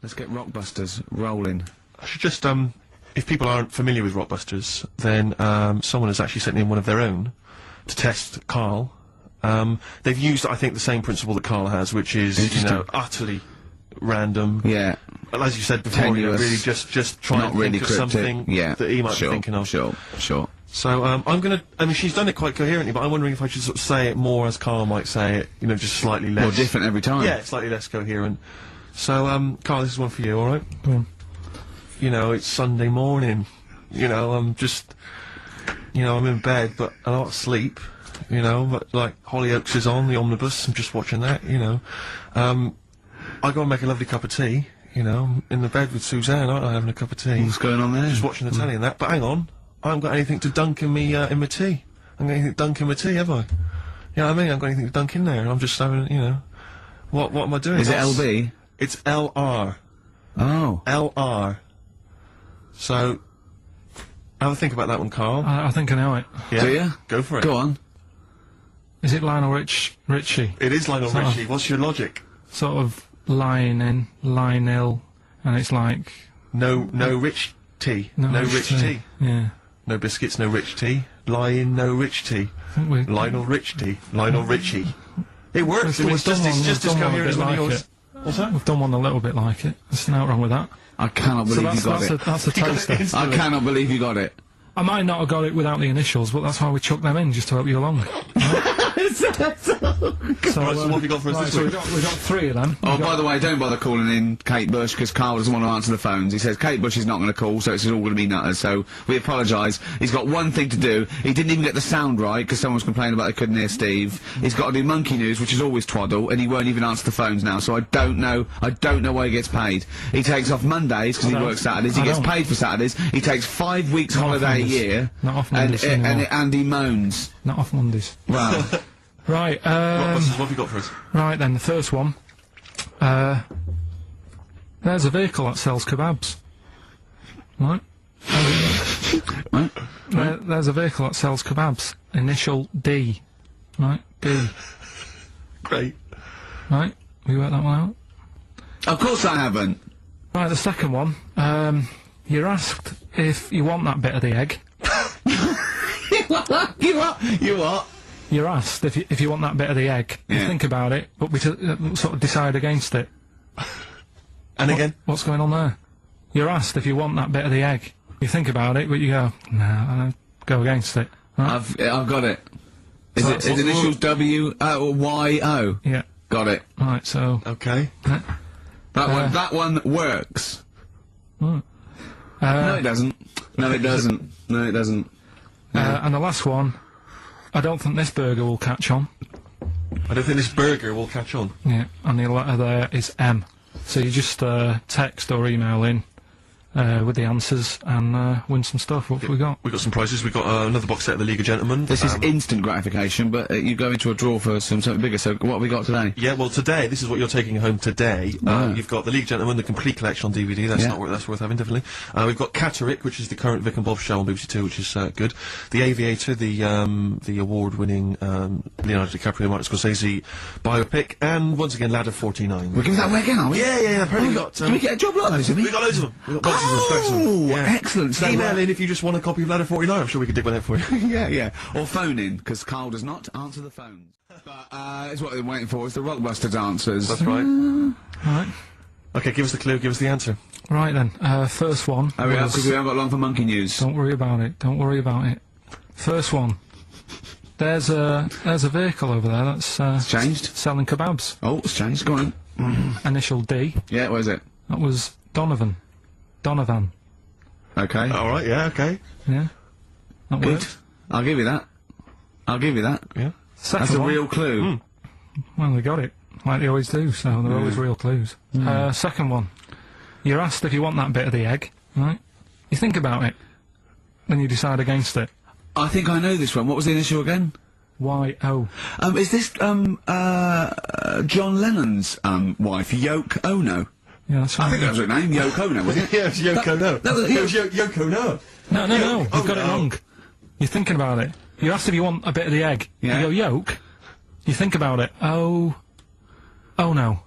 Let's get Rockbusters rolling. I should just, if people aren't familiar with Rockbusters, then, someone has actually sent in one of their own to test Karl. They've used, I think, the same principle that Karl has, which is, you know, utterly random. Yeah. As you said before, you know, really just try and think of something that he might be thinking of. Sure. So, I'm gonna, I mean, she's done it quite coherently, but I'm wondering if I should sort of say it more as Karl might say it, you know, just slightly less. More different every time. Yeah, slightly less coherent. So, Karl, this is one for you, alright? Go on. You know, it's Sunday morning. You know, I'm just, you know, I'm in bed, but I don't sleep. You know, but, like, Hollyoaks is on, the omnibus, I'm just watching that, you know. I go and make a lovely cup of tea, you know, I'm in the bed with Suzanne, aren't I, having a cup of tea. What's going on there? Just watching the telly and that, but hang on, I haven't got anything to dunk in me, in my tea. I haven't got anything to dunk in my tea, have I? You know what I mean? I haven't got anything to dunk in there, and I'm just having, you know, what am I doing? Is it LB? It's LR. Oh. LR. So, have a think about that one, Karl. I think I know it. Yeah? Do you? Go for it. Go on. Is it Lionel Richie? It is Lionel Richie. What's your logic? Sort of Lionel, and it's like... No rich tea. No rich tea. Yeah. No biscuits, no rich tea. No rich tea. Lionel Rich tea. Lionel Richie. It works. It's just as coherent as one of yours. What's that? We've done one a little bit like it. There's nothing wrong with that. I cannot believe you got it. That's a toaster. I cannot believe you got it. I might not have got it without the initials, but that's why we chucked them in, just to help you along. So, what have you got for us this week? So we got three of them. Oh, by the way, don't bother calling in Kate Bush, because Karl doesn't want to answer the phones. He says Kate Bush is not going to call, so it's all going to be nutters, so we apologise. He's got one thing to do. He didn't even get the sound right, because someone was complaining about they couldn't hear Steve. He's got to do Monkey News, which is always twaddle, and he won't even answer the phones now, so I don't know why he gets paid. He takes off Mondays, because he works Saturdays. He gets paid for Saturdays. He takes 5 weeks holiday a year. Not off Mondays and he moans. Not off Mondays. Wow. Right, what have you got for us? Right then, the first one. There's a vehicle that sells kebabs. Right? There's a vehicle that sells kebabs. Initial D. Right? D. Great. Right? Have you worked that one out? Of course I haven't. Right, the second one. You're asked if you want that bit of the egg. You what? You're asked if you want that bit of the egg. Yeah. You think about it, but we sort of decide against it. And again? What's going on there? You're asked if you want that bit of the egg. You think about it, but you go, no, I go against it. Right? I've got it. Is it initials W Y O? Yeah. Got it. Right, so... Okay. That one works. Right. No, it doesn't. No, it doesn't. No, it doesn't. And the last one, I don't think this burger will catch on. I don't think this burger will catch on. Yeah, and the letter there is M. So you just text or email in with the answers and win some stuff. What have we got? We've got some prizes. We've got another box set of the League of Gentlemen. This is instant gratification, but you go into a draw for something bigger, so what have we got today? Yeah, well, today, this is what you're taking home today. You've got the League of Gentlemen, the complete collection on DVD. That's worth having, definitely. We've got Catterick, which is the current Vic and Bob show on BBC Two, which is good. The Aviator, the award-winning Leonardo DiCaprio, Martin Scorsese biopic, and once again, Ladder 49. We're giving that away again, are we? Yeah, apparently we got... Did we get a job lot of those, did we? We got loads of them. We got boxes of stacks of them. Yeah. Excellent. So email in if you just want a copy of Ladder 49. I'm sure we could dig one out for you. yeah. Or phone in, because Karl does not answer the phones. But it's what they're waiting for, is the Rockbusters answers. That's right. Right. Okay, give us the clue, give us the answer. Right then, first one. Oh, yeah, because we haven't got long for Monkey News. Don't worry about it. Don't worry about it. First one. There's a vehicle over there that's It's changed. selling kebabs. Oh, it's changed. Go on. Initial D. Yeah, where is it? That was Donovan. Okay. All right, yeah, okay. Yeah. That Good. worked. I'll give you that. Yeah. Second That's a one. real clue. Well, they got it. Like they always do, so they're always real clues. Second one. You're asked if you want that bit of the egg, right? You think about it. Then you decide against it. I think I know this one. What was the initial again? Y-O. Is this, John Lennon's, wife, Yolk Ono? Yeah, that's right. I think that was her name, Yoko Ono, wasn't it? Yeah, it's Yoko No. That was Yoko No. No, you've got it wrong. You're thinking about it. You're asked if you want a bit of the egg. Yeah. You go, yolk. You think about it. Oh no.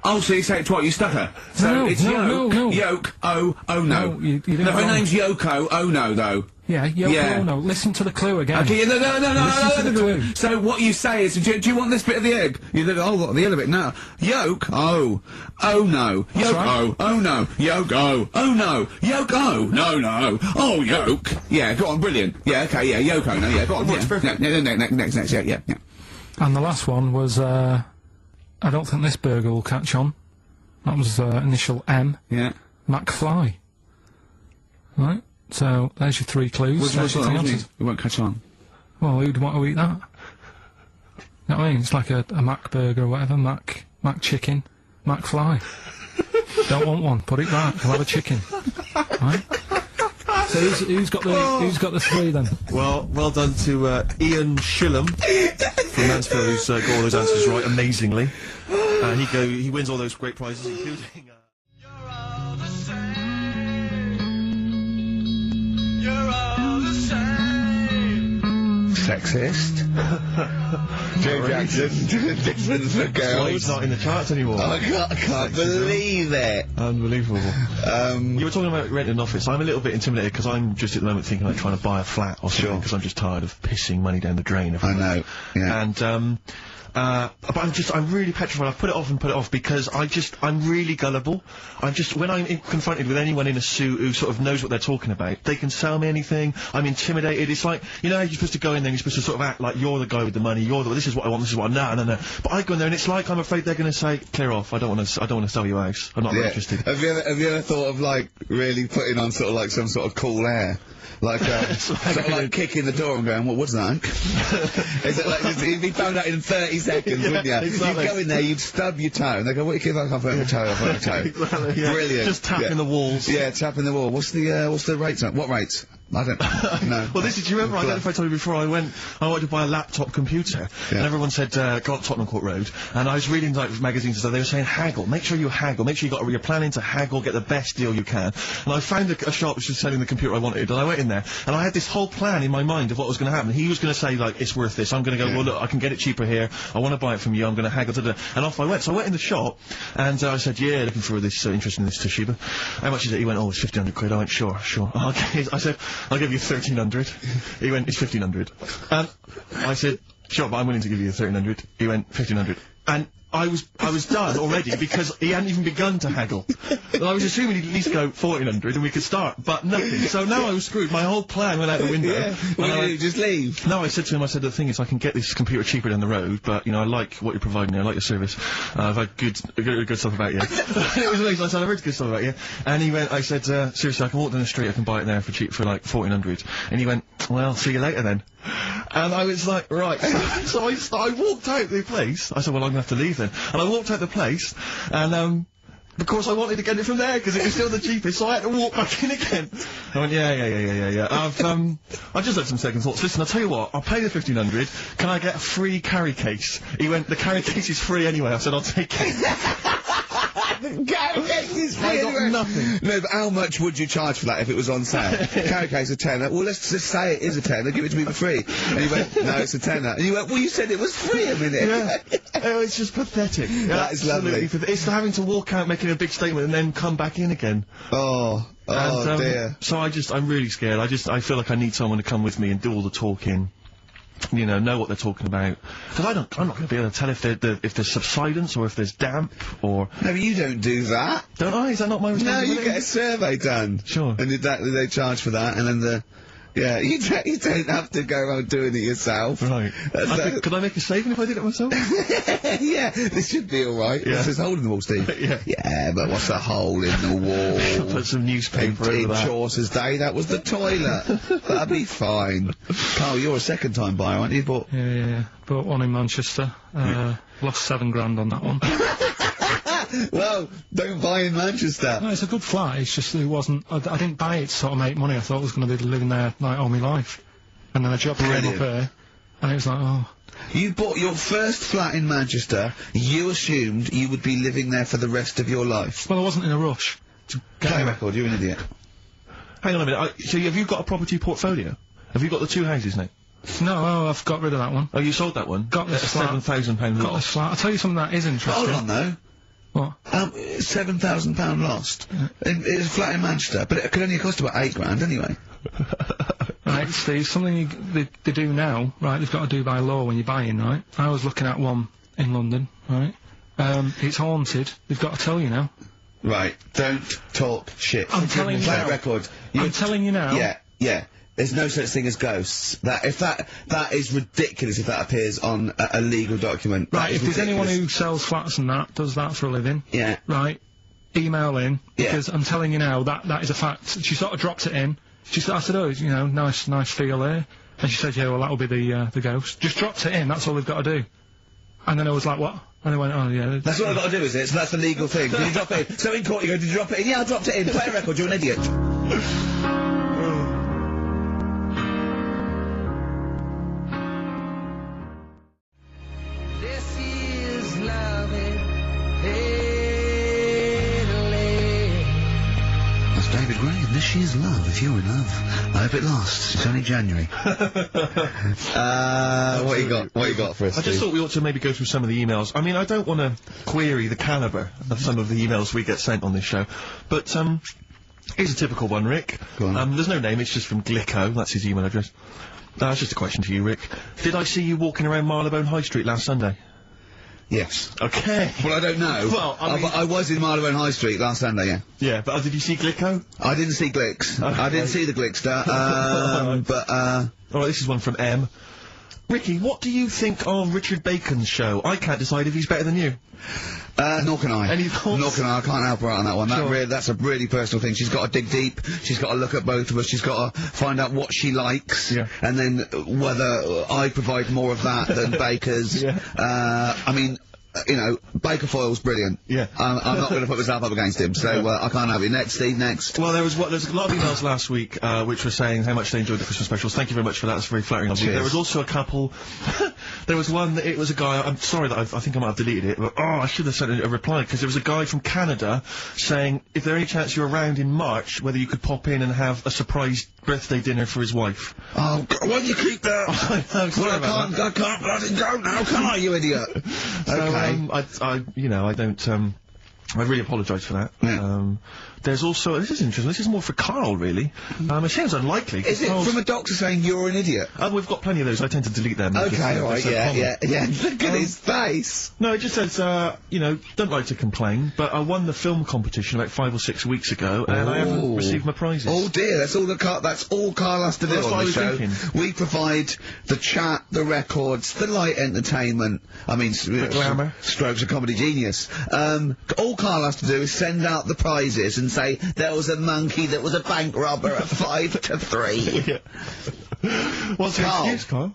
Oh, so you say it twice, you stutter. So No, it's no, Yolk, no. Yolk, oh no. No, you didn't No, her wrong. name's Yoko, oh no, though. Yeah, Yoko Yeah. Ono. Listen to the clue again. Okay, no. Listen to the clue. So what you say is, do you want this bit of the egg? You think, oh, what, the other bit? No. Yolk, oh no. Yolk, right. oh no. Yolk, oh no. Yolk, oh, no. Oh, Yolk. Yeah, go on, brilliant. Yeah, okay, yeah, Yoko, no, yeah, go on. Works Yeah. perfect. Next, yeah. And the last one was, I don't think this burger will catch on. That was, initial M. Yeah. McFly. Right? So, there's your 3 clues. What's Everything else that? is- It won't catch on. Well, who'd want to eat that? You know what I mean? It's like a Mac burger or whatever. Mac chicken. McFly. Don't want one. Put it back. I'll have a chicken. Right? So who's got the 3 then? Well done to Ian Shillham from Mansfield, who's got all those answers right amazingly. He wins all those great prizes, including. Sexist. Joe Jackson, different for Well, girls. he's not in the charts anymore. I can't believe it. Unbelievable. You were talking about renting an office. I'm a little bit intimidated because I'm just at the moment thinking about trying to buy a flat or something because I'm just tired of pissing money down the drain. I know. Yeah. And but I'm really petrified. I've put it off because I'm really gullible. When I'm confronted with anyone in a suit who sort of knows what they're talking about, they can sell me anything. I'm intimidated. It's like, you know, how you're supposed to go in there and you're supposed to sort of act like you're the guy with the money. This is what I want. This is what no. But I go in there and it's like I'm afraid they're going to say, clear off. I don't want to sell you a house. I'm not interested. Have you ever thought of like really putting on sort of like some sort of cool air? Like, sort of like kicking the door and going, what's that? Is it like, you'd be found out in 30 seconds, wouldn't you? Exactly. You'd go in there, you'd stub your toe, and they go, what, you keep like, I've hurt my toe, Exactly, yeah. Brilliant. Just tapping the walls. Yeah, tapping the wall. What's the rates on? What rates? I don't know. Well, do you remember, I don't know if I told you before, I wanted to buy a laptop computer, and everyone said, go up Tottenham Court Road, and I was reading, like, magazines and stuff, they were saying haggle, make sure you haggle, make sure you're planning to haggle, get the best deal you can. And I found a shop which was selling the computer I wanted, and I went in there, and I had this whole plan in my mind of what was going to happen. He was going to say, like, it's worth this. I'm going to go, well, look, I can get it cheaper here, I want to buy it from you, I'm going to haggle, and off I went. So I went in the shop, and I said, yeah, looking for this, interest in this Toshiba. How much is it? He went, oh, it's 1,500 quid. I went, sure. Okay. I said, I'll give you 1,300. He went, it's 1,500. And I said, sure, but I'm willing to give you 1,300. He went, 1,500. And I was done already because he hadn't even begun to haggle. And I was assuming he'd at least go 1,400 and we could start, but nothing. So now I was screwed. My whole plan went out the window. Yeah. Well, you just leave. No, I said to him, the thing is, I can get this computer cheaper down the road, but, you know, I like what you're providing me, I like your service. I've had good stuff about you. It was amazing, I said, I've heard good stuff about you. And he went, I said, seriously, I can walk down the street, I can buy it there for cheap, for like 1,400. And he went, well, see you later then. And I was like, right. So I walked out the place. I said, well, I'm going to have to leave then. And I walked out the place, and, of course I wanted to get it from there, because it was still the cheapest, so I had to walk back in again. I went, yeah. I've just had some second thoughts. Listen, I'll tell you what, I'll pay the 1,500, can I get a free carry case? He went, the carry case is free anyway. I said, I'll take it. Carry case is free I got anyway. nothing. No, but how much would you charge for that if it was on sale? Carry case a tenner. Well, let's just say it is a tenner. Give it to me for free. And he went, no, it's a tenner. And you went, well, you said it was free a minute. Yeah. Oh, it's just pathetic. That is lovely. It's having to walk out making a big statement and then come back in again. Oh dear. So I'm really scared. I feel like I need someone to come with me and do all the talking. You know what they're talking about. Because I'm not going to be able to tell if there's subsidence or if there's damp or... No, but you don't do that. Don't I? Is that not my No, responsibility? you get a survey done. Sure. And they charge for that, and then yeah, you don't have to go around doing it yourself. Right. Could I make a saving if I did it myself? Yeah, this should be alright. Yeah. There's a hole in the wall, Steve. Yeah. Yeah, but what's a hole in the wall? Put some newspaper in over that. Chaucer's day, that was the toilet. That'd be fine. Carl, you're a second-time buyer, aren't you? But Yeah. Bought one in Manchester. Lost £7,000 on that one. well, don't buy in Manchester. No, it's a good flat. It's just it wasn't. I didn't buy it to sort of make money. I thought I was going to be living there like all my life, and then a job came up here, and it was like, oh. You bought your first flat in Manchester. You assumed you would be living there for the rest of your life. Well, I wasn't in a rush. Play record. You're an idiot. Hang on a minute. So have you got a property portfolio? Have you got the 2 houses now? No, I've got rid of that one. Oh, you sold that one? Got this flat. £7,000 Got loss. this flat. I'll tell you something that is interesting. Hold on, though. What? £7,000 lost. It was a flat in Manchester, but it could only cost about £8 anyway. Right, Steve, something they do now, right, they've got to do by law when you're buying, right? I was looking at one in London, right? It's haunted. They've got to tell you now. Right, don't talk shit. I'm telling you Play now. a record. I'm telling you now. Yeah. There's no such thing as ghosts. That is ridiculous if that appears on a legal document. Right, if there's anyone who sells flats and that, does that for a living. Yeah. Right, email in, because I'm telling you now, that is a fact. She sort of dropped it in. I said, oh, you know, nice feel there. And she said, yeah, well, that'll be the ghost. Just dropped it in, that's all they've got to do. And then I was like, what? And they went, oh, yeah. That's what I've got to do, is it? So that's the legal thing. Did you drop it in? So in court you go, did you drop it in? Yeah, I dropped it in. Play a record, you're an idiot. This is love Italy. That's David Gray, and this is love, if you're in love. I hope it lasts. It's only January. What you got for us, I just thought we ought to maybe go through some of the emails. I mean, I don't want to query the calibre of some of the emails we get sent on this show, but, here's a typical one, Rick. Go on. There's no name, it's just from Glicko, that's his email address. It's just a question to you, Rick. Did I see you walking around Marylebone High Street last Sunday? Yes. Okay. Well, I don't know. Well, I mean- I was in Marylebone High Street last Sunday, yeah. Yeah, but did you see Glicko? I didn't see Glicks. Okay. I didn't see the Glickster, but, Alright, this is one from M. Ricky, what do you think of Richard Bacon's show? I can't decide if he's better than you. nor can I. Any thoughts? Nor can I can't help her out on that one. Sure. That's a really personal thing. She's got to dig deep. She's got to look at both of us. She's got to find out what she likes. Yeah. And then whether I provide more of that than Baker's. Yeah. I mean, you know, Baker Foyle's brilliant. Yeah. I'm not going to put myself up against him, so I can't have it. Next, Steve, next. Well, there's a lot of emails last week, which were saying how much they enjoyed the Christmas specials. Thank you very much for that. That's very flattering of you. Cheers. There was also a couple. There was one. It was a guy. I'm sorry that I think I might have deleted it, but I should have sent a reply, because there was a guy from Canada saying if there any chance you're around in March, whether you could pop in and have a surprise birthday dinner for his wife. Oh, why do you keep that? I know, sorry about that. I can't let it go now, can I, you idiot? So, Okay. I don't. I really apologise for that. Yeah. There's also, this is interesting, this is more for Karl, really. It sounds unlikely. Is it from a doctor saying you're an idiot? We've got plenty of those, I tend to delete them. Okay, alright, yeah. Look at his face. No, it just says, don't like to complain, but I won the film competition about 5 or 6 weeks ago, and I haven't received my prizes. Oh dear, that's all Carl has to do That's on what I the was show. thinking. We provide the chat, the records, the light entertainment. I mean, glamour. strokes of comedy genius. All Carl has to do is send out the prizes and say, there was a monkey that was a bank robber at 5 to 3. Yeah. What's your Karl. excuse, Karl?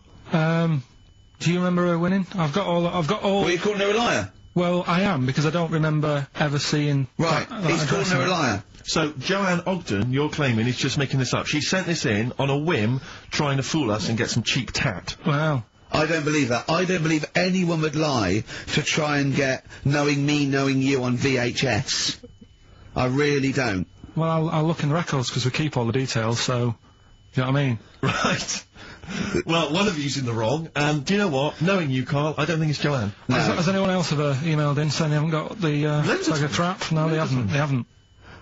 Do you remember her winning? I've got all. What, are you calling her a liar? Well, I am, because I don't remember ever seeing. Right, he's calling her a liar. So, Joanne Ogden, you're claiming, is just making this up. She sent this in on a whim, trying to fool us and get some cheap tat. Well. I don't believe that. I don't believe anyone would lie to try and get knowing me, knowing you on VHS. I really don't. Well, I'll look in the records, because we keep all the details, so. Do you know what I mean? Right. Well, one of you's in the wrong, and do you know what? Knowing you, Karl, I don't think it's Joanne. No. Has anyone else ever emailed in saying they haven't got the, bag of crap? No, they haven't.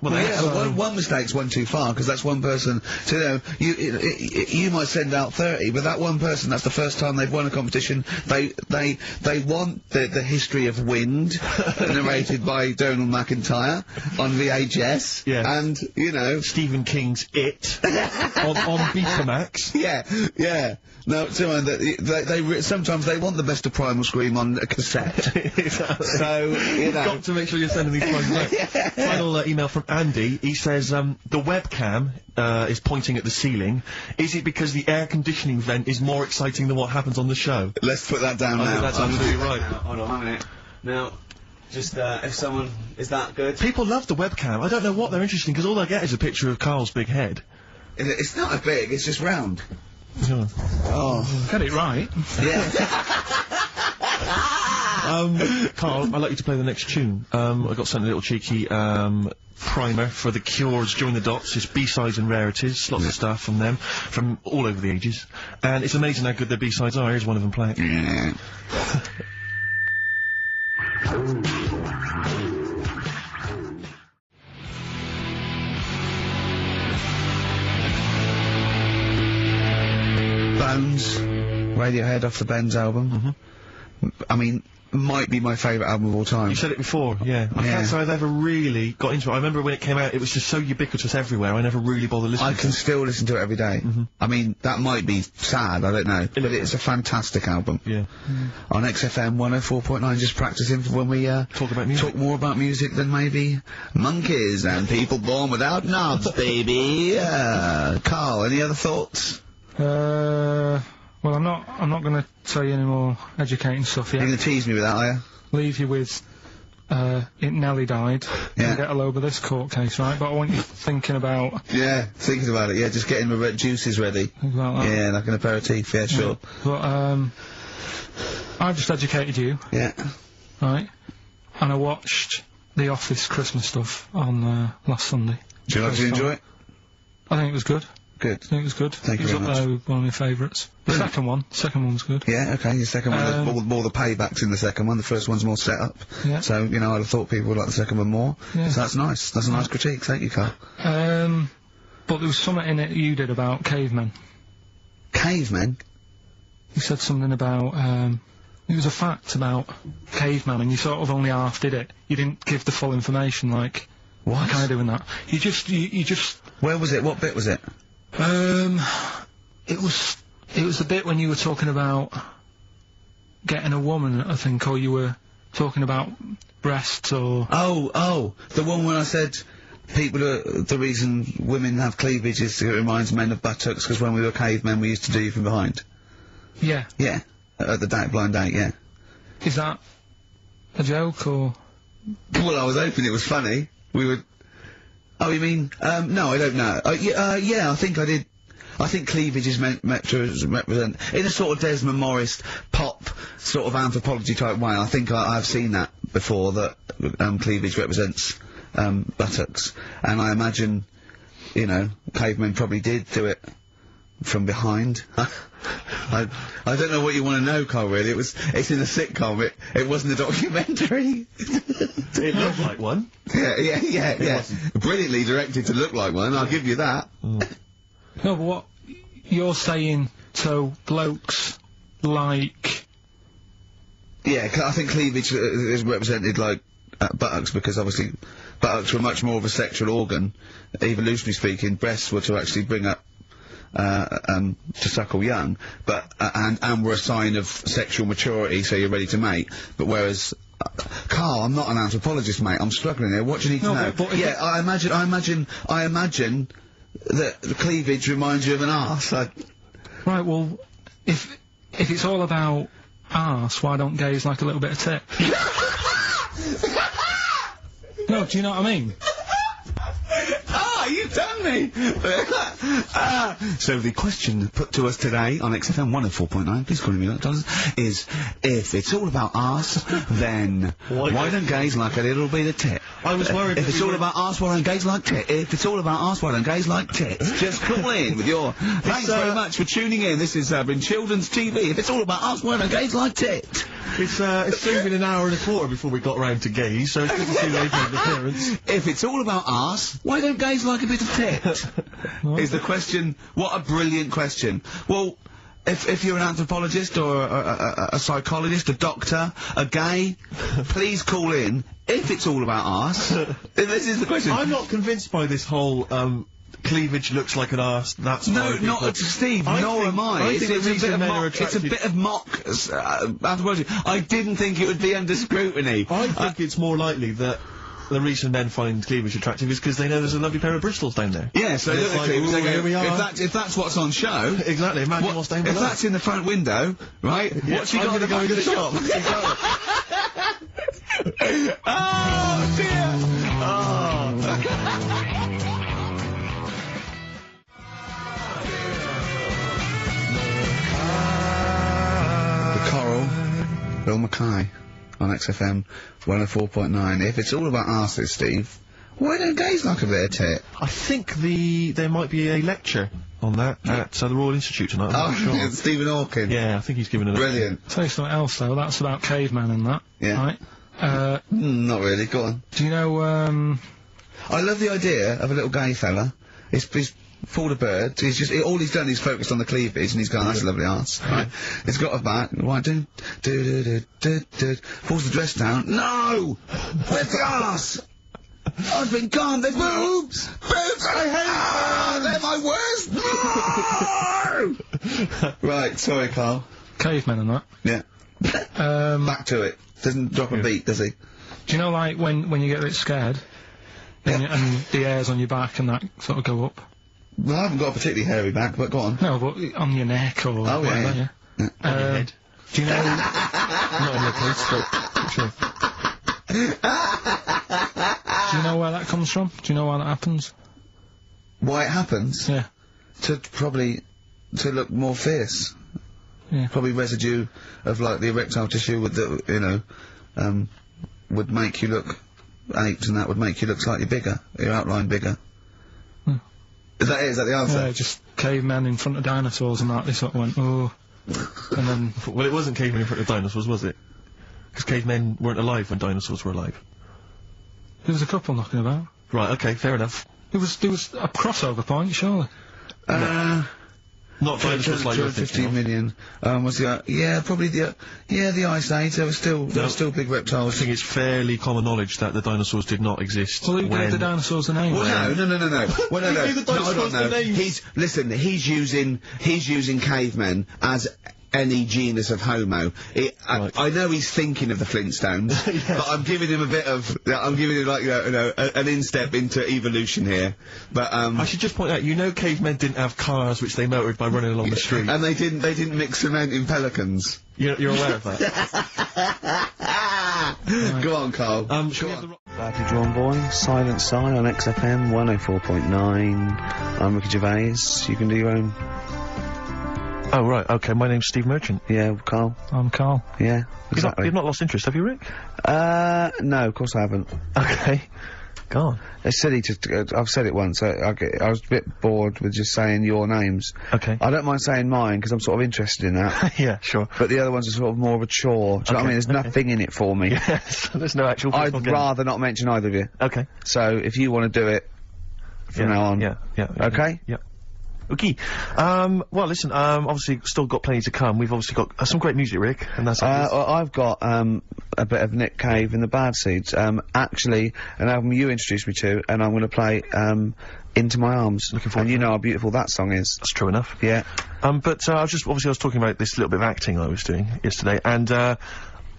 Well, yeah, one mistake's one too far, because that's one person. So, you might send out 30, but that one person, that's the first time they've won a competition. They want the history of wind narrated by Donald McIntyre on VHS. Yeah. And, Stephen King's It on Betamax. Yeah. No, sometimes they want the best of Primal Scream on a cassette. Exactly. So, Got to make sure you're sending these prizes out. Yeah. Final email from Andy. He says, the webcam is pointing at the ceiling. Is it because the air conditioning vent is more exciting than what happens on the show? Let's put that down I now. think that's absolutely right. Hold on a minute. Now, just, if someone... Is that good? People love the webcam. I don't know what they're interested in, because all I get is a picture of Karl's big head. It's not a big, it's just round. Yeah. Oh. Get it right. Yeah. Karl, I'd like you to play the next tune. I got sent a little cheeky, primer for The Cure's Join the Dots. It's B-sides and rarities, lots of stuff from them, from all over the ages. And it's amazing how good their B-sides are. Here's one of them playing. Yeah. Stones, Radiohead off the Benz album. I mean, might be my favourite album of all time. You said it before, yeah. I Yeah. can't say I've ever really got into it. I remember when it came out, it was just so ubiquitous everywhere, I never really bothered listening I to can it. still listen to it every day. I mean, that might be sad, I don't know, but it's a fantastic album. Yeah. On XFM 104.9, just practicing for when we, Talk about music. talk more about music than maybe monkeys and people born without knobs, baby. Carl, any other thoughts? Well, I'm not gonna tell you any more educating stuff yet. You're gonna tease me with that, are you? Leave you with, it Nelly died. Yeah. And get a load of this court case, right? But I want you thinking about Yeah, thinking about it, yeah, just getting my juices ready. that. Yeah, like an aperitif, yeah, sure. But, I've just educated you, Yeah. right? And I watched The Office Christmas stuff on, last Sunday. Do you like to First enjoy time. it? I think it was good. Good. I think it was good. Thank you it was very up there with one of my favourites. The second one was good. Yeah, okay, your second one, there's more the paybacks in the second one, the first one's more set up. Yeah. So, you know, I'd have thought people would like the second one more. Yeah. So that's nice. That's a nice critique. Thank you, Carl. But there was something in it you did about cavemen. Cavemen? You said something about, it was a fact about cavemen, and you sort of only half did it. You didn't give the full information, like, What? kind of doing that. You just, Where was it? What bit was it? it was the bit when you were talking about getting a woman, I think, or you were talking about breasts or... Oh, the one when I said the reason women have cleavage is it reminds men of buttocks, because when we were cavemen we used to do you from behind. Yeah. Yeah. At the blind date, yeah. Is that a joke, or...? Well, I was hoping it was funny. We would... Oh, you mean... no, I don't know. Yeah, I think I did... I think cleavage is meant to represent... In a sort of Desmond Morris pop sort of anthropology type way, I think I've seen that before, that cleavage represents buttocks. And I imagine, you know, cavemen probably did do it from behind. I don't know what you want to know, Carl, really. It's in a sitcom, it wasn't a documentary. It looked like one. Yeah. Brilliantly directed to look like one, I'll give you that. No, but what you're saying, so blokes like... Yeah, I think cleavage is represented like buttocks, because obviously buttocks were much more of a sexual organ. Evolutionarily speaking, breasts were to actually bring up to suckle young, but and were a sign of sexual maturity, so you're ready to mate. But whereas Carl, I'm not an anthropologist, mate. I'm struggling here. What do you need to know? but yeah, I imagine that the cleavage reminds you of an arse. Right, well, if it's all about arse, why don't gays like a little bit of tit? No, do you know what I mean? You've done me! So the question put to us today on XFM 104.9, please call me that, is, if it's all about arse, then why don't gays like a little bit of tit? I was worried If it's all about arse, why don't gays like tit? If it's all about arse, why don't gays like tits? Just call in with your... Thanks very much for tuning in. This has been Children's TV. If it's all about arse, why don't gays like tit? It's soon been an hour and a quarter before we got round to gays, so it's good to see they made an appearance. If it's all about arse, why don't gays like a bit of tit? Is the question. What a brilliant question. Well, if you're an anthropologist or a psychologist, a doctor, a gay, please call in. If it's all about arse, this is the question. I'm not convinced by this whole, cleavage looks like an arse, that's No, why not people- Steve, nor am I. I It's think the a reason bit of men are mock. It's a attracted- bit of mock anthropology. I didn't think it would be under scrutiny. I think it's more likely that the reason men find cleavage attractive is because they know there's a lovely pair of bristles down there. Yeah, so And look it's at like, cleavage, they ooh, go, here we are. if that's what's on show. Exactly, imagine what's down If below. that's in the front window, right? What's she I'm got gonna at go the into back the of the shop? Oh dear! The Coral, Bill Mackay on XFM 104.9. If it's all about arses, Steve, why don't gays like a bit of tit? I think there might be a lecture on that at the Royal Institute tonight, I'm not sure. Stephen Hawking. Yeah, I think he's given a lecture. Brilliant. Tell you something else, though, that's about cavemen and that, Yeah. right? Not really, go on. Do you know, I love the idea of a little gay fella. He's pulled a bird. He's just, all he's done is focused on the cleavage, and he's gone, that's a lovely arse, right? He's got a back, right, pulls the dress down. No! Where's the arse? I've been gone, there's boobs! Boobs! I hate them! They're my worst! No! Right, sorry, Carl. Cavemen and that. Yeah. Back to it. Doesn't drop a beat, does he? Do you know, like, when you get a bit scared, and the hairs on your back and that sort of go up? Well, I haven't got a particularly hairy back, but go on. No, but on your neck or whatever, yeah. On your head. Do you know... Not on your clothes, but sure. Do you know where that comes from? Do you know why that happens? Why it happens? Yeah. To look more fierce. Yeah. Probably residue of, like, the erectile tissue with the, you know, would make you look aped, and that would make you look slightly bigger, your outline bigger. Is that it? Is that the answer? Yeah, just cavemen in front of dinosaurs and that, they sort of went, oh. And then... Well, it wasn't cavemen in front of dinosaurs, was it? Because cavemen weren't alive when dinosaurs were alive. There was a couple knocking about. Right, okay, fair enough. There was a crossover point, surely. Not dinosaurs like you're 15 million. Was the, yeah, probably the Ice Age, there were still big reptiles. I think it's fairly common knowledge that the dinosaurs did not exist. Well, who gave the dinosaurs the name? Well, no. Well, no. Who gave the dinosaurs the names? He's using cavemen as any genus of Homo. I know he's thinking of the Flintstones, but I'm giving him like, an instep into evolution here. But, I should just point out, you know cavemen didn't have cars which they motored by running along the street. And they didn't mix cement in pelicans. You're aware of that? Go on, Carl. Badly Drawn Boy, Silent Sign on XFM 104.9. I'm Ricky Gervais. You can do your own. Oh, right, okay, my name's Steve Merchant. Yeah, Carl. I'm Carl. Yeah, exactly. You've not lost interest, have you, Rick? No, of course I haven't. Okay. Go on. It's silly to, I've said it once, I was a bit bored with just saying your names. Okay. I don't mind saying mine, because I'm sort of interested in that. Yeah, sure. But the other ones are sort of more of a chore. Do you know what I mean? There's nothing in it for me. Yes, there's no actual I'd rather not mention either of you. Okay. So, if you want to do it, from now on. Yeah. Okay? Yeah. Okay. Well, listen, obviously still got plenty to come. We've obviously got some great music, Rick, and that's well, I've got, a bit of Nick Cave and the Bad Seeds. Actually, an album you introduced me to, and I'm gonna play, Into My Arms. Looking forward and you know how beautiful that song is. That's true enough. Yeah. But, I was talking about this little bit of acting I was doing yesterday, and,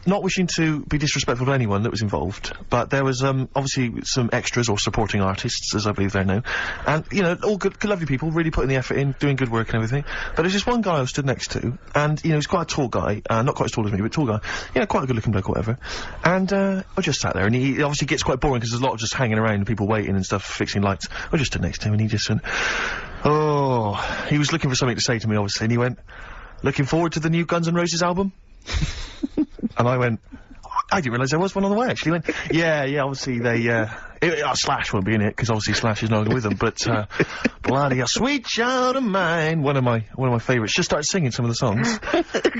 not wishing to be disrespectful to anyone that was involved, but there was, obviously some extras or supporting artists, as I believe they're known, and, you know, all good, lovely people, really putting the effort in, doing good work and everything, but there's just one guy I was stood next to, and, you know, he's quite a tall guy, not quite as tall as me, but tall guy, you know, quite a good looking bloke or whatever, and, I just sat there, and he obviously gets quite boring because there's a lot of just hanging around and people waiting and stuff, fixing lights. I just stood next to him, and he just went, oh, he was looking for something to say to me, obviously, and he went, looking forward to the new Guns N' Roses album? And I went, I didn't realise there was one on the way, actually. He went, yeah, obviously they, Slash won't be in it, because obviously Slash is no longer with them, but, bloody hell, Sweet Child of Mine, one of my favourites, just started singing some of the songs.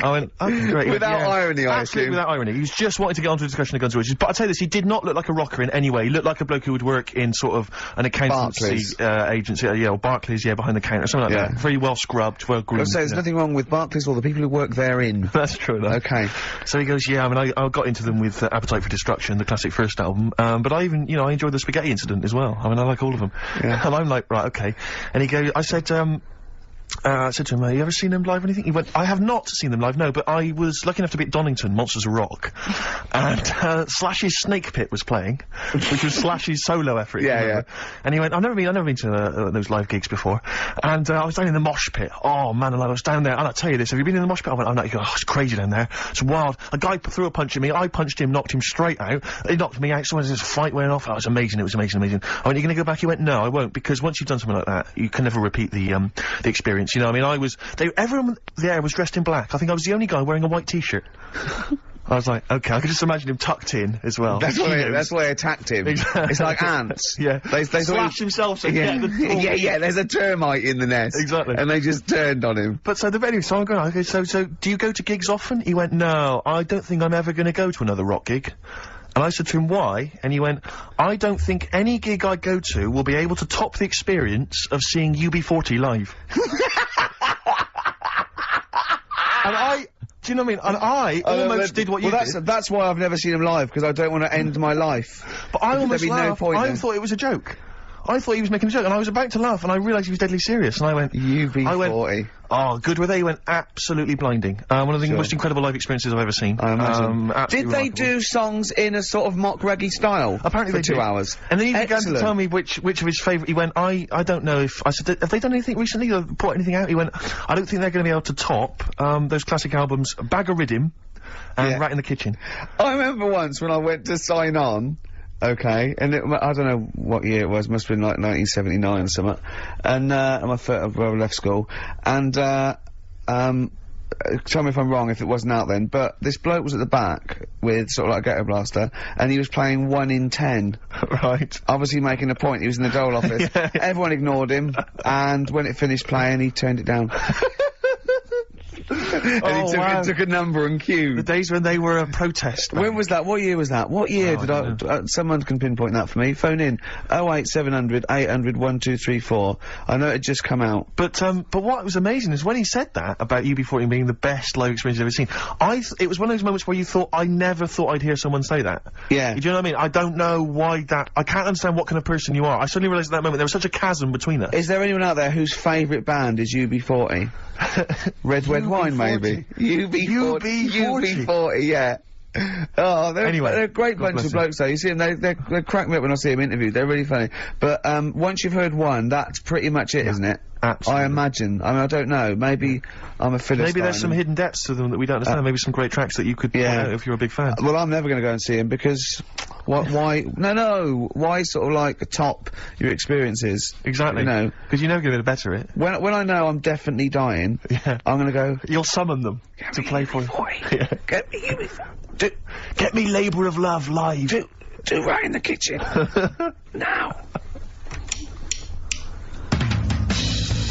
I went, okay, great. Without irony, I absolutely assume. without irony. He was just wanting to get onto a discussion of Guns N' Roses, but I'll tell you this, he did not look like a rocker in any way. He looked like a bloke who would work in sort of an accountancy, agency, or Barclays, behind the counter, something like that. Very well scrubbed, well groomed. So there's nothing wrong with Barclays or the people who work therein. That's true enough. Okay. So he goes, yeah, I mean, I got into them with Appetite for Destruction, the classic first album, but I even, you know, I enjoyed the Spaghetti Incident as well. I mean, I like all of them. Yeah. And I'm like, right, okay. And he goes, I said to him, you ever seen them live or anything? He went, I have not seen them live, no, but I was lucky enough to be at Donington, Monsters of Rock, and, Slash's Snake Pit was playing, which was Slash's solo effort. Yeah. And he went, I've never been to, those live gigs before, and, I was down in the mosh pit. Oh, man, I was down there, and I'll tell you this, have you been in the mosh pit? I went, oh, no, he goes, oh, it's crazy down there, it's wild. A guy threw a punch at me, I punched him, knocked him straight out, he knocked me out, so this fight went off, oh, it was amazing. I went, are you gonna go back? He went, no, I won't, because once you've done something like that, you can never repeat the experience, you know, I mean, everyone there was dressed in black. I think I was the only guy wearing a white t-shirt. I was like, okay, I could just imagine him tucked in as well. That's why I attacked him. Exactly. It's like ants. Yeah. They Slash himself, so yeah, there's a termite in the nest. Exactly. And they just turned on him. But so anyway, so I'm going, okay, so do you go to gigs often? He went, no, I don't think I'm ever gonna go to another rock gig. And I said to him, why? And he went, I don't think any gig I go to will be able to top the experience of seeing UB40 live. And do you know what I mean? And I almost did what you did. That's why I've never seen him live, because I don't want to end my life. But I almost There'd be no laughed. point I then. thought it was a joke. I thought he was making a joke, and I was about to laugh, and I realised he was deadly serious, and I went... UB40. Oh, good were they? He went absolutely blinding. One of the most incredible live experiences I've ever seen. I imagine. Did they remarkable. do songs in a sort of mock reggae style? Apparently for they 2 did. hours. And then he began to Excellent. tell me which of his favourite... He went, I don't know if... I said, have they done anything recently or put anything out? He went, I don't think they're going to be able to top, those classic albums, Bag of Riddim and Rat in the Kitchen. I remember once when I went to sign on, okay, and I don't know what year it was, must have been like 1979 or something, and, I left school, and, tell me if I'm wrong if it wasn't out then, but this bloke was at the back with sort of like a ghetto blaster, and he was playing 1 in 10. Right. Obviously making a point, he was in the dole office. Yeah. Everyone ignored him, and when it finished playing, he turned it down. And he took a number and queued. The days when they were a protest. When was that? What year was that? What year did someone can pinpoint that for me. Phone in 08700 800 1234. I know it had just come out. But what was amazing is when he said that about UB40 being the best live experience you've ever seen, it was one of those moments where you thought, I never thought I'd hear someone say that. Yeah. Do you know what I mean? I don't know why I can't understand what kind of person you are. I suddenly realised at that moment there was such a chasm between us. Is there anyone out there whose favourite band is UB40? Red Wine, maybe. UB40, yeah. Oh, they're a great bunch of blokes though. You see them, they crack me up when I see them interviewed. They're really funny. But, once you've heard one, that's pretty much it, isn't it? Absolutely. I imagine. I mean, I don't know. Maybe I'm a Philistine. Maybe there's some hidden depths to them that we don't understand. Maybe some great tracks that you could point out if you're a big fan. Well, I'm never going to go and see him because why? No. Why sort of like top your experiences? Exactly. You know, because you're never going to better it. When I know I'm definitely dying, I'm going to go. You'll summon them to play for you. Yeah. Get me UB40. Get me Labour of Love live. Do Right in the Kitchen. Now.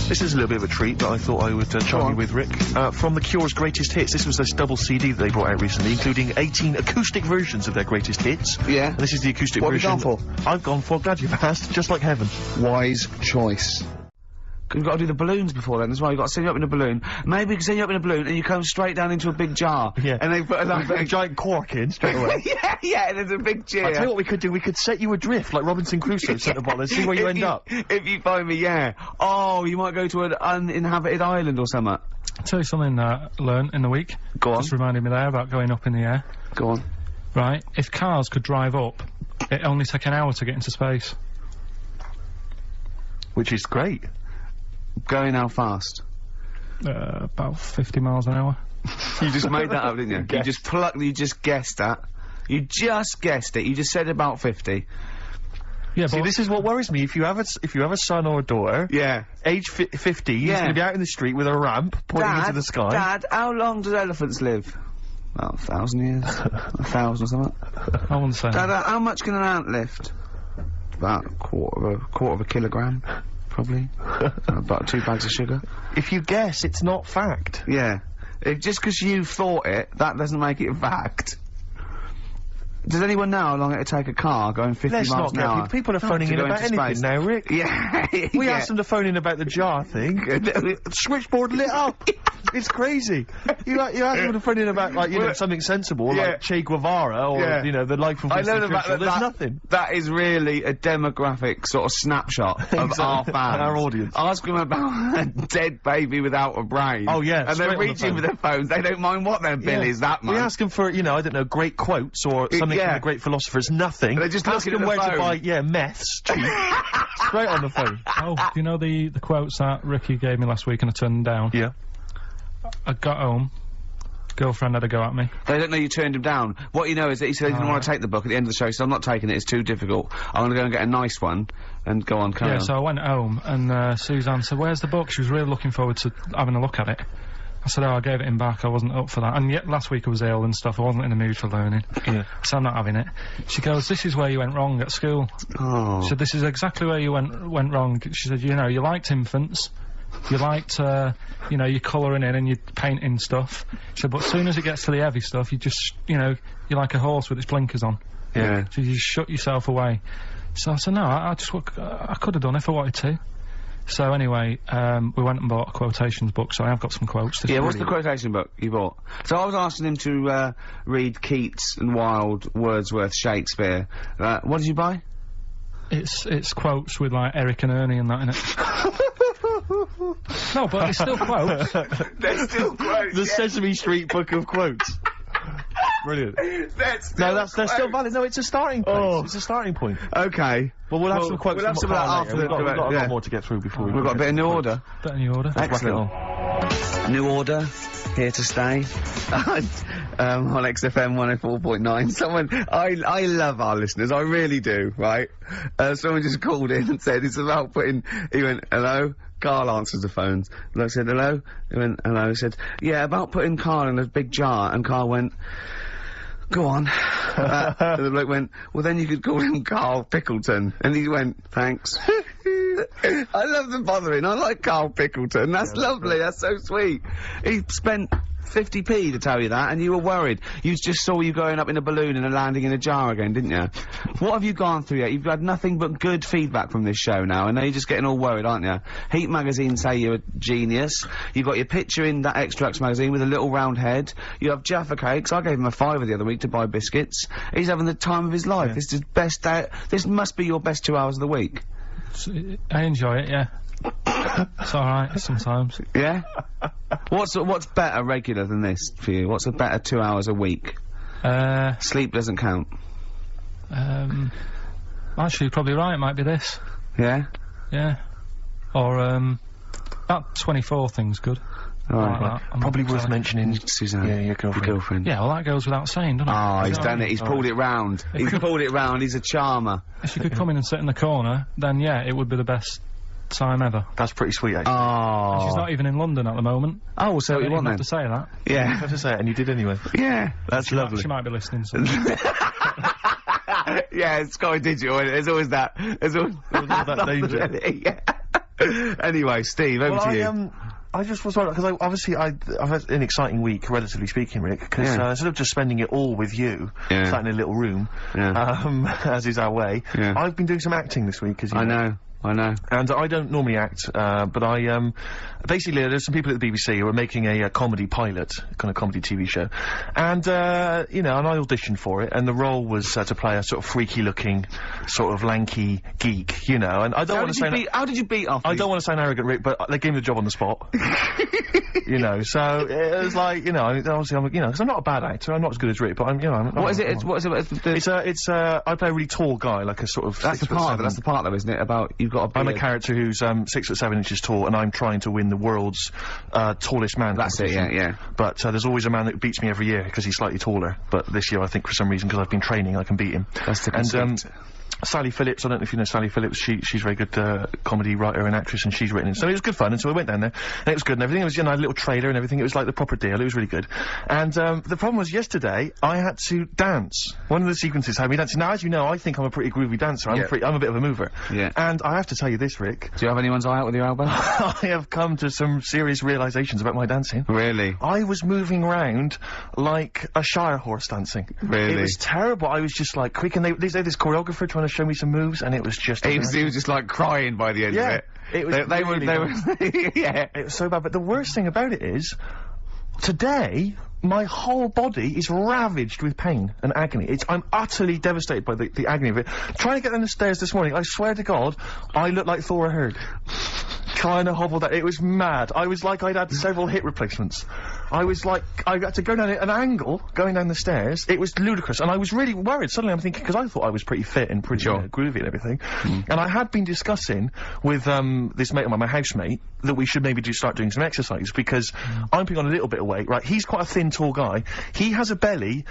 This is a little bit of a treat that I thought I would charm you with, Rick. From The Cure's Greatest Hits. This was this double CD that they brought out recently, including 18 acoustic versions of their greatest hits. Yeah. And this is the acoustic version. What have you gone for? I've gone for, glad you've asked, Just Like Heaven. Wise choice. We've got to do the balloons before then as well. You've got to send you up in a balloon. Maybe we can send you up in a balloon and you come straight down into a big jar. Yeah. And they put a giant cork in straight away. yeah, and there's a big cheer. I'll tell you what we could do. We could set you adrift like Robinson Crusoe set the bottle and see where you end up. If you find me, yeah. Oh, you might go to an uninhabited island or something. I'll tell you something I learned in the week. Go on. Just reminded me there about going up in the air. Go on. Right, if cars could drive up, it only take an hour to get into space. Which is great. Going how fast? About 50 miles an hour. You just made that up, didn't you? You just guessed that. You just guessed it. You just said about 50. Yeah, See, but this is what worries me. If you have a son or a daughter, age 50, he's going to be out in the street with a ramp pointing into the sky. Dad, how long do elephants live? About 1,000 years. 1,000 or something. I wouldn't say. Dad, how much can an ant lift? About a quarter of a kilogram. Probably. About 2 bags of sugar. If you guess, it's not fact. Yeah. Just because you thought it, that doesn't make it a fact. Does anyone know how long it'd take a car going 50 miles an hour? People are phoning in about anything space now, Rick. Yeah. We asked them to phone in about the jar thing. Switchboard lit up. It's crazy. You asked them to phone in about, like, you know, something sensible, like Che Guevara, or, you know, the life of Winston Churchill. There's nothing. That is really a demographic sort of snapshot of our fans. Our audience. Ask them about a dead baby without a brain. Oh, yeah. And they're reaching for their phones. They don't mind what their bill is that month. We ask them for, you know, I don't know, great quotes or something from the great philosophers. Nothing. They're just ask looking them at the where phone. to buy, meths cheap. Straight on the phone. Oh, do you know the quotes that Ricky gave me last week and I turned them down? Yeah. I got home, girlfriend had a go at me. They don't know you turned him down. What you know is that he said he didn't want to take the book at the end of the show, so I'm not taking it, it's too difficult. I'm gonna go and get a nice one, and go on, carry on. So I went home, and Suzanne said, "Where's the book?" She was really looking forward to having a look at it. I said, "Oh, I gave it him back, I wasn't up for that." And yet, last week I was ill and stuff, I wasn't in the mood for learning. So I'm not having it. She goes, "This is where you went wrong at school." Oh. She said, "This is exactly where you went wrong." She said, "You know, you liked infants. You liked, you know, your colouring in and your painting stuff." She said, "But as soon as it gets to the heavy stuff, you just, you know, you're like a horse with its blinkers on." Yeah. So you just shut yourself away. So I said, no, I could have done it if I wanted to. So anyway, we went and bought a quotations book, so I have got some quotes. Yeah, what's the quotation book you bought? So I was asking him to, read Keats and Wilde, Wordsworth, Shakespeare. What did you buy? It's quotes with, like, Eric and Ernie and that in it. No, but it's still quotes. They're still quotes, The Sesame Street book of quotes. Brilliant. That's They're still valid. No, it's a starting place. Oh. It's a starting point. Okay. Well, we'll have some quotes. We'll have some of that after we've got a yeah. lot more to get through before We've got a bit of new order. Bit of new order. Excellent. New order, here to stay. On XFM 104.9. Someone, I love our listeners, I really do, right? Someone just called in and said it's about putting, he went, hello? Karl answers the phones. I said, hello? He went, hello? He said, yeah, about putting Karl in a big jar, and Karl went, go on. And the bloke went, well then you could call him Karl Pilkington. And he went, thanks. I love the bothering. I like Karl Pilkington. That's lovely. That's so sweet. He spent 50p to tell you that, and you were worried. You just saw you going up in a balloon and landing in a jar again, didn't you? What have you gone through yet? You've had nothing but good feedback from this show now, and now you're just getting all worried, aren't you? Heat magazine say you're a genius. You got your picture in that Extracts magazine with a little round head. You have Jaffa cakes. I gave him a £5 the other week to buy biscuits. He's having the time of his life. This is best day. This must be your best 2 hours of the week. I enjoy it, yeah. It's alright sometimes. Yeah? What's better regular than this for you? What's a better 2 hours a week? Sleep doesn't count. Actually, you're probably right, it might be this. Yeah? Yeah. Or, that 24 thing's good. Alright. Like that. Probably worth mentioning, Suzanne. Yeah, your girlfriend. Yeah, well that goes without saying, doesn't it? Oh, he's done it. He's pulled it round. He's pulled it round. He's a charmer. If she could come in and sit in the corner, then yeah, it would be the best time ever. That's pretty sweet, actually. Oh. She's not even in London at the moment. Oh, well, so I you don't want even then? have to say that. You Yeah. have to say it, and you did anyway. Yeah. That's lovely. She might be listening. So. Yeah, it's Sky Digital, isn't it? There's always that. There's always that danger. Yeah. Anyway, Steve, over to you. I just was wondering, because I've had an exciting week, relatively speaking, Rick, because instead of just spending it all with you, sat in a little room, as is our way, I've been doing some acting this week, as you know. I know. And I don't normally act, but I, basically there's some people at the BBC who are making a comedy pilot, kind of comedy TV show, and, you know, and I auditioned for it, and the role was to play a sort of freaky-looking, sort of lanky geek, you know, and I don't want to say... How did you beat off? I don't want to sound arrogant, Rick, but they gave me the job on the spot. You know, so it was like, you know, obviously I'm, you know, because I'm not a bad actor, I'm not as good as Rick, but I'm, you know, What is it? I play a really tall guy, like a sort of... That's the part, that's the part though, isn't it? About, you've got a I'm a character who's 6'7" tall, and I'm trying to win the world's tallest man. That's it, yeah. But there's always a man that beats me every year because he's slightly taller. But this year, I think for some reason, because I've been training, I can beat him. That's the conceit. Sally Phillips, I don't know if you know Sally Phillips, she's a very good comedy writer and actress, and she's written it. So it was good fun, and so we went down there, and it was good and everything. It was, you know, a little trailer and everything. It was like the proper deal. It was really good. And the problem was yesterday, I had to dance. One of the sequences had me dancing. Now, as you know, I think I'm a pretty groovy dancer. I'm a bit of a mover. Yeah. And I have to tell you this, Rick. Do you have anyone's eye out with your elbow? I have come to some serious realizations about my dancing. Really? I was moving around like a Shire horse dancing. Really? It was terrible. I was just like quick, and they had this choreographer trying to show me some moves, and it was just... He was just like crying by the end of it. It was They were, yeah. It was so bad, but the worst thing about it is, today, my whole body is ravaged with pain and agony. I'm utterly devastated by the agony of it. Trying to get down the stairs this morning, I swear to God, I look like Thor Hurd. Trying to hobble that. It was mad. I was like I'd had several hip replacements. I was like, I had to go down at an angle, going down the stairs. It was ludicrous, and I was really worried. Suddenly I'm thinking, because I thought I was pretty fit and pretty groovy and everything, and I had been discussing with this mate of mine, my housemate, that we should maybe start doing some exercise, because I'm putting on a little bit of weight, right? He's quite a thin, tall guy. He has a belly.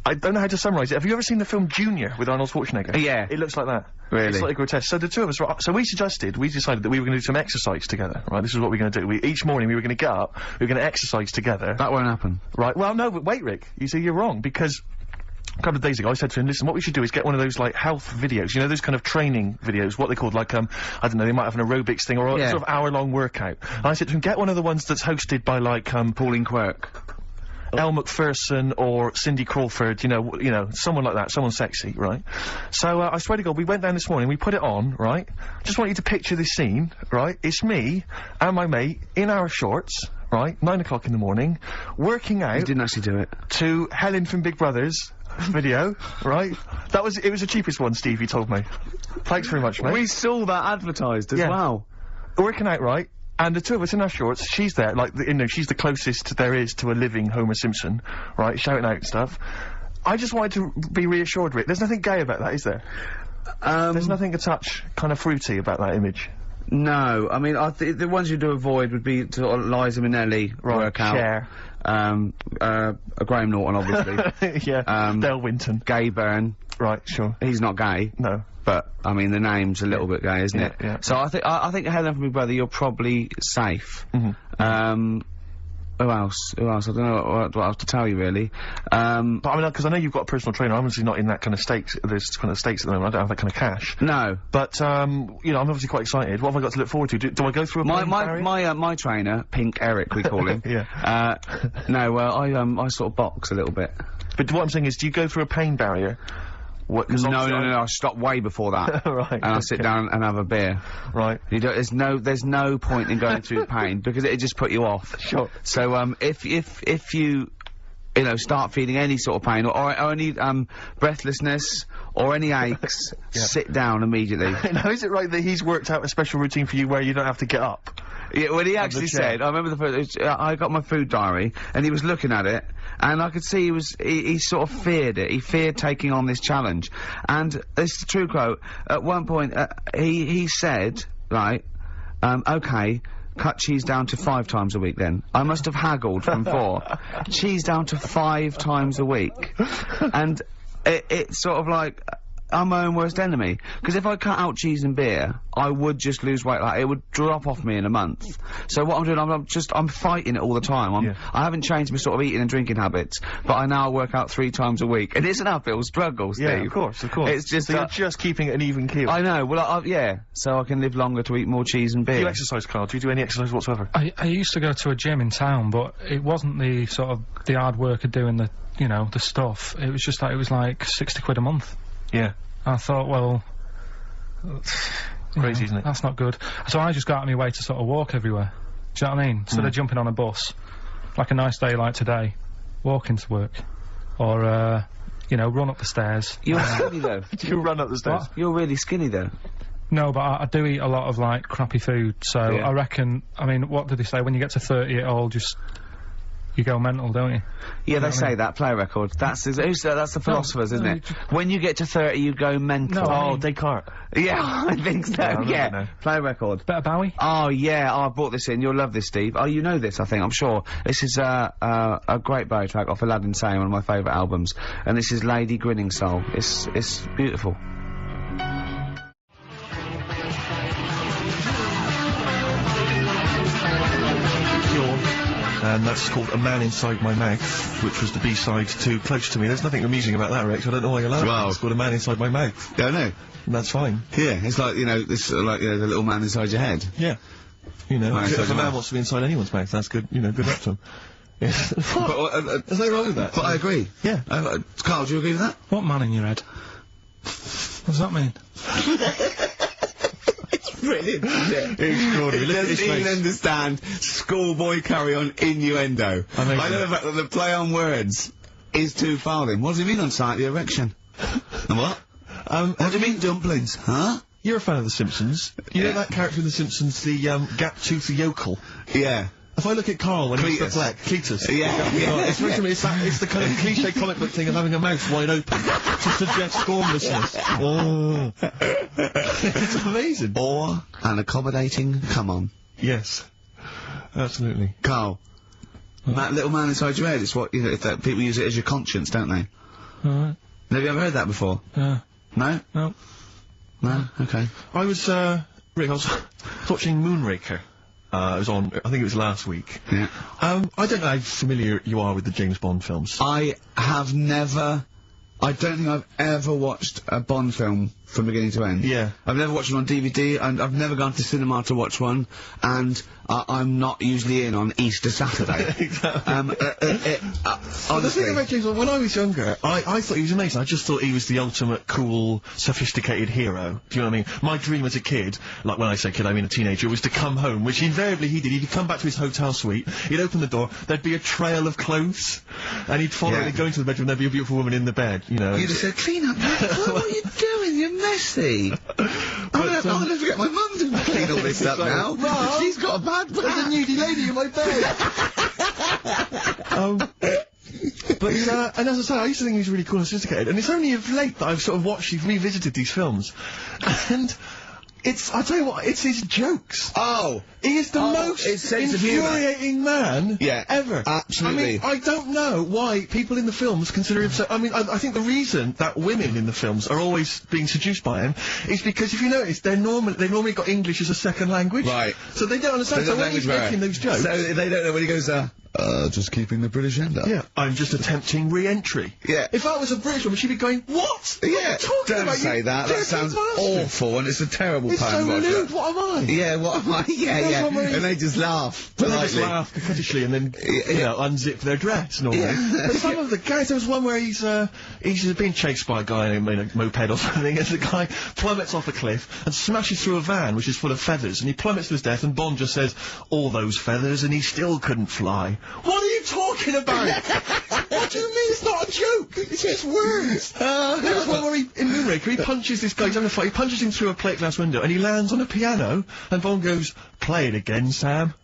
I don't know how to summarise it. Have you ever seen the film Junior with Arnold Schwarzenegger? Yeah. It looks like that. Really? It's like grotesque. So the two of us, so we decided that we were going to do some exercise together, right? This is what we're going to do. Each morning we were going to get up, we were going to exercise together. That won't happen. Right, well no, but wait, Rick, you see, you're wrong, because a couple of days ago I said to him, listen, what we should do is get one of those, like, health videos, you know, those kind of training videos, what they called, like, I don't know, they might have an aerobics thing, or a sort of hour-long workout. And I said to him, get one of the ones that's hosted by, like, Pauline Quirk. Elle Macpherson or Cindy Crawford, you know, someone like that, someone sexy, right? So, I swear to God, we went down this morning, we put it on, right? Just want you to picture this scene, right? It's me and my mate in our shorts, right? 9 o'clock in the morning, working out. You didn't actually do it. To Helen from Big Brother's video, right? It was the cheapest one, Steve, you told me. Thanks very much, mate. We saw that advertised as well. Working out, right? And the two of us in our shorts, she's there, like, you know, she's the closest there is to a living Homer Simpson, right? Shouting out stuff. I just wanted to be reassured, Rick. There's nothing gay about that, is there? There's nothing a touch kind of fruity about that image. No, I mean, the ones you do avoid would be sort of Liza Minnelli workout. Cher. Graham Norton, obviously. Yeah. Del Winton. Gay Byrne. Right, sure. He's not gay. No. But, I mean, the name's a little bit gay, isn't it? Yeah. So I think Helen from Big Brother, you're probably safe. Who else? I don't know what else to tell you, really. But I mean, because I know you've got a personal trainer, I'm obviously not in that kind of stakes, there's kind of stakes at the moment, I don't have that kind of cash. No. But, you know, I'm obviously quite excited. What have I got to look forward to? Do I go through a pain barrier? My trainer, Pink Eric, we call him. Yeah. I sort of box a little bit. But what I'm saying is, do you go through a pain barrier? No, I stop way before that. Right. And I sit down and have a beer. Right. There's no point in going through pain, because it'd just put you off. Sure. So, if you know, start feeling any sort of pain, or any, breathlessness, or any aches, sit down immediately. Now, is it right that he's worked out a special routine for you where you don't have to get up? Yeah, well, he actually said, I remember the first, I got my food diary, and he was looking at it, and I could see he sort of feared it. He feared taking on this challenge. And this is a true quote. At one point, he said, right, okay, cut cheese down to 5 times a week then. I must have haggled from 4. Cheese down to 5 times a week. And it's sort of like, I'm my own worst enemy. Because if I cut out cheese and beer, I would just lose weight. Like, it would drop off me in a month. So what I'm doing, I'm fighting it all the time. I haven't changed my sort of eating and drinking habits, but I now work out 3 times a week. And it's an uphill struggle, Steve. Yeah, of course. It's just, so you're just keeping an even keel. I know, well, yeah. So I can live longer to eat more cheese and beer. Do you exercise, Carl? Do you do any exercise whatsoever? I used to go to a gym in town, but it wasn't the sort of, the hard work of doing the, you know, the stuff. It was just like, it was like 60 quid a month. Yeah. I thought, well, crazy, isn't it? That's not good. So I just got out of my way to sort of walk everywhere. Do you know what I mean? Instead of jumping on a bus, like a nice day like today, walk into work. Or, you know, run up the stairs. You're skinny, though. Do you run up the stairs? What? You're really skinny, though. No, but I do eat a lot of, like, crappy food, so I reckon, I mean, what did they say? When you get to 30, it all just... You go mental, don't you? Yeah, they say that, play record. That's the philosophers, isn't it? When you get to 30, you go mental. No, I mean, Descartes. Yeah, I think so, no. Play record. Better Bowie? Oh, yeah, I brought this in. You'll love this, Steve. Oh, you know this, I think, I'm sure. This is, a great Bowie track off Aladdin Sane, one of my favourite albums. And this is Lady Grinning Soul. It's beautiful. And that's called A Man Inside My Mouth, which was the B-side to Close to Me. There's nothing amusing about that, Rex. I don't know why you're laughing. Wow. It's called A Man Inside My Mouth. Yeah, I know. And that's fine. Yeah, it's like, you know, this, like, you know, the little man inside your head. Yeah. You know, Right, if so a man wants to be inside anyone's mouth, that's good, you know, good luck to him. Yeah. But, There's nothing wrong with that. But I agree. Yeah. Carl, do you agree with that? What man in your head? What does that mean? Brilliant. Yeah. Extraordinary. He doesn't even understand schoolboy carry-on innuendo. I know the fact that the play on words is too fouling. What does he mean on sight the erection? What? What do you mean dumplings? Huh? You're a fan of The Simpsons. You know that character in The Simpsons, the, gap-toothed yokel? Yeah. If I look at Carl when he's perplexed, Cletus. It's the kind of cliche comic book thing of having a mouth wide open to suggest formlessness. Oh. It's amazing. Or an accommodating come on. Yes. Absolutely. Carl. That little man inside your head, it's what, you know, people use it as your conscience, don't they? Alright. Have you ever heard that before? Yeah. No? No. No? Okay. I was, Rick, I was watching Moonraker. It was on, I think it was last week. Yeah. I don't know how familiar you are with the James Bond films. I don't think I've ever watched a Bond film from beginning to end. Yeah. I've never watched one on DVD, and I've never gone to cinema to watch one, and I'm not usually in on Easter Saturday. Exactly. The Honestly. thing about James Bond, when I was younger, I thought he was amazing. I just thought he was the ultimate cool, sophisticated hero. Do you know what I mean? My dream as a kid, like when I say kid, I mean a teenager, was to come home, which invariably he did. He'd come back to his hotel suite, he'd open the door, there'd be a trail of clothes, and he'd follow it, and he'd go into the bedroom, there'd be a beautiful woman in the bed, you know. You'd have said, clean up, mate. What are you doing? You're messy. I'm gonna have to get my mum to clean all this up now. Mum, she's got a bad there's a nudie lady in my bed. And as I say, I used to think he was really cool and sophisticated, and it's only of late that I've sort of revisited these films, and I tell you what, it's his jokes. Oh! He is the most infuriating man ever. Absolutely. I mean, I don't know why people in the films consider him so... I mean, I think the reason that women in the films are always being seduced by him is because, if you notice, they've normally got English as a second language. Right. So they don't understand. So when he's making those jokes... So they don't know when he goes, just keeping the British end up. Yeah, I'm just attempting re-entry. Yeah. If I was a British woman, she'd be going, what? Yeah, What are you talking don't about, say you that. That dirty sounds bastard? awful, and it's a terrible It's so poem. rude, what am I? Yeah, what am I? Yeah. And they just laugh They politely. just laugh coquettishly and then, you know, unzip their dress normally. But some of the guys, there was one where he's being chased by a guy in a moped or something, and the guy plummets off a cliff and smashes through a van which is full of feathers, and he plummets to his death, and Bond just says, all those feathers, and he still couldn't fly. What are you talking about? What do you mean it's not a joke? It's just words. There was one where in Moonraker, he punches this guy, he's having a fight, he punches him through a plate glass window, and he lands on a piano, and Bond goes, play it again, Sam.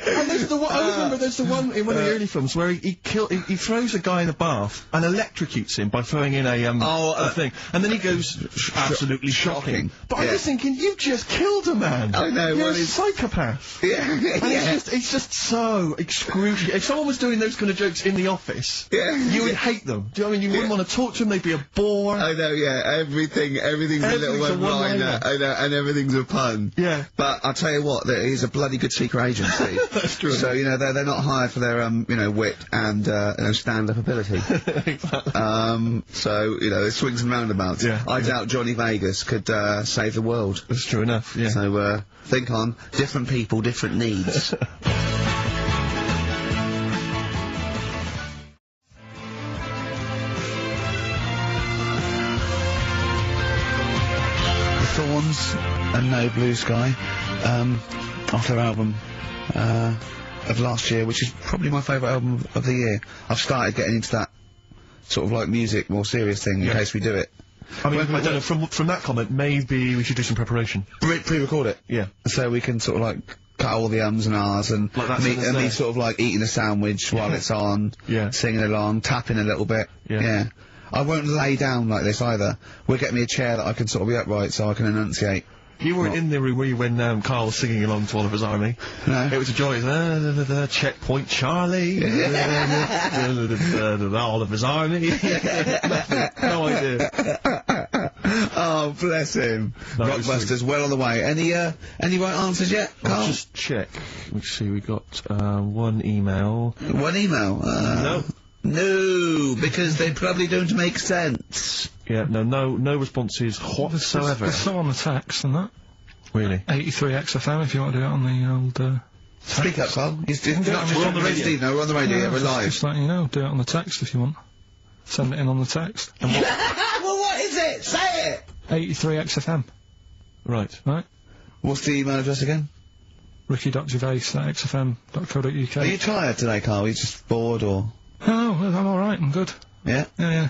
And there's the one, I remember there's the one in one of the early films where he throws a guy in a bath and electrocutes him by throwing in a thing, and then he goes absolutely shocking. But I was thinking, you just killed a man. I know. You're a psychopath. Yeah. And it's just so excruciating. If someone was doing those kind of jokes in the office, you would hate them. Do you know what I mean? You wouldn't want to talk to them. They'd be a bore. I know, everything's a little one-liner. I know, and everything's a pun. Yeah. But I'll tell you what, he's a bloody good secret agency. That's true. So, you know, they're not hired for their, wit and, stand-up ability. Exactly. So, you know, it swings and roundabouts. Yeah. I doubt Johnny Vegas could, save the world. That's true enough, yeah. So, think on different people, different needs. The Thorns and No Blue Sky, off their album, of last year, which is probably my favourite album of the year. I've started getting into that sort of like music, more serious thing in case we do it. I mean, I don't know, from that comment, maybe we should do some preparation. Pre-record it. Yeah. So we can sort of like cut all the ums and ahs and Like that me sentence sort of like eating a sandwich while it's on, singing along, tapping a little bit. Yeah. I won't lay down like this either. We'll get me a chair that I can sort of be upright so I can enunciate. You weren't in the room, were you, when Carl was singing along to Oliver's Army? No. It was a joy. Checkpoint Charlie. Oliver's Army. No idea. Oh, bless him. No, Rockbusters, well on the way. Any right answers yet, Carl? I'll just check. Let's see, we got, one email. One email? No. No, because they probably don't make sense. Yeah, no responses whatsoever. There's some on the text and that. Really? 83XFM if you want to do it on the old, Speak up, Carl. We're on the radio. Steve, no, we're on the radio, we're live. Just letting you know, do it on the text if you want. Send it in on the text. And what? Well, what is it? Say it! 83XFM. Right. Right? What's the email address again? ricky.gervais@xfm.co.uk. Are you tired today, Carl? Are you just bored, or...? No, I'm alright, I'm good. Yeah? Yeah.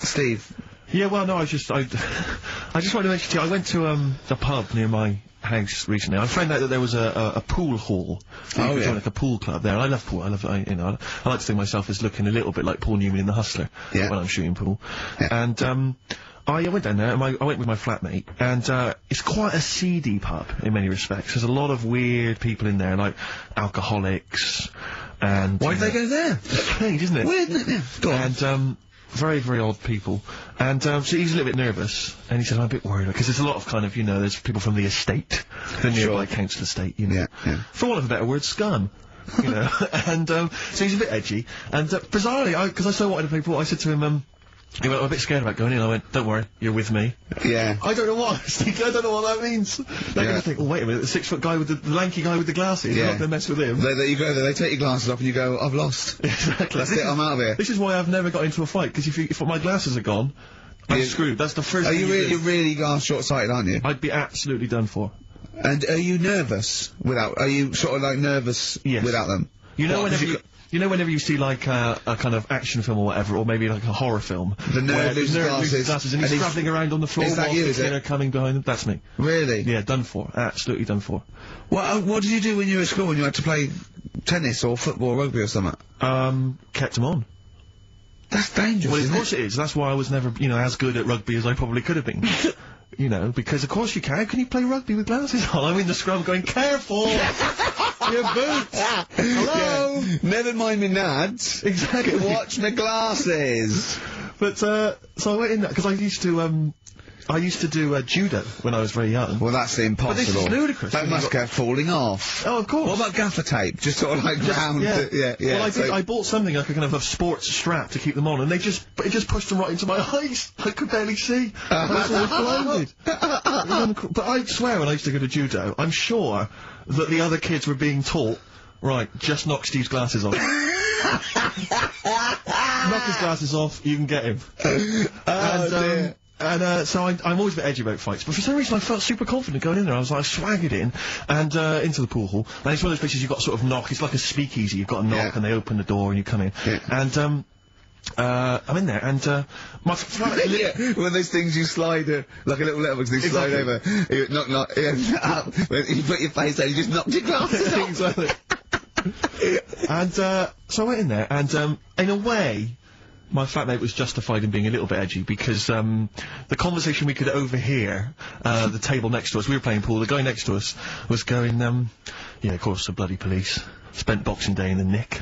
Steve? Yeah, well, no, I just wanted to mention to you, I went to, the pub near my house recently. I found out that there was a pool hall. So you could join, like, a pool club there. I love pool. I like to think of myself as looking a little bit like Paul Newman in The Hustler when I'm shooting pool. Yeah. And, I went down there, and I went with my flatmate, and, it's quite a seedy pub, in many respects. There's a lot of weird people in there, like alcoholics, and... Why did they go there? Strange, isn't it? Weird, isn't it? Yeah. Go on. And, very, very odd people. And, so he's a little bit nervous, and he said, I'm a bit worried, because there's a lot of kind of, there's people from the estate, the nearby council estate, Yeah. For want of a better word, scum. you know. And so he's a bit edgy. And bizarrely, because I so wanted to play pool, I said to him, he went, I'm a bit scared about going in. I went, don't worry, you're with me. Yeah. I don't know what I was thinking. I don't know what that means. They're going to think, oh, wait a minute, the 6-foot guy with the lanky guy with the glasses. Yeah. You're not going to mess with him. You go there, they take your glasses off and you go, I've lost. Exactly. That's it, I'm out of here. This is why I've never got into a fight, because if my glasses are gone, I'm screwed. That's the first thing you're really short-sighted, aren't you? I'd be absolutely done for. And are you nervous are you sort of like nervous without them? You know, whenever you see like a kind of action film or whatever, or maybe like a horror film, the nerd loses glasses and he's travelling around on the floor. Is that you? Is it? Are coming behind him. That's me. Really? Yeah, done for. Absolutely done for. What did you do when you were at school when you had to play tennis or football, or rugby or something? Kept them on. That's dangerous. Well, of course it is. That's why I was never, as good at rugby as I probably could have been. Because of course you can. How can you play rugby with glasses on? I'm in the scrum going, careful! Your boots! Hello! Yeah. Never mind me nads. Exactly. Watch my glasses! But, so I went in there, because I used to do judo when I was very young. Well, that's impossible. But this is ludicrous. That must go falling off. Oh, of course. What about gaffer tape? Just sort of like round. Yeah. Well, I bought something like a kind of a sports strap to keep them on, and it just pushed them right into my eyes. I could barely see. I was always blinded. But I swear, when I used to go to judo, I'm sure that the other kids were being taught, right, just knock Steve's glasses off. Knock his glasses off, you can get him. Dear. And so I'm always a bit edgy about fights, but for some reason I felt super confident going in there. I was like, swaggered in, and into the pool hall. And it's one of those places you've got to sort of knock, it's like a speakeasy, you've got to knock and they open the door and you come in. Yeah. And, I'm in there, and, my one of those things you slide, like a little letterbox, you slide over, you knock, up, you put your face down, you just knocked your glasses off. Exactly. And, so I went in there, and, in a way, my flatmate was justified in being a little bit edgy because, the conversation we could overhear, the table next to us, we were playing pool, the guy next to us was going, yeah, of course, the bloody police. Spent Boxing Day in the Nick.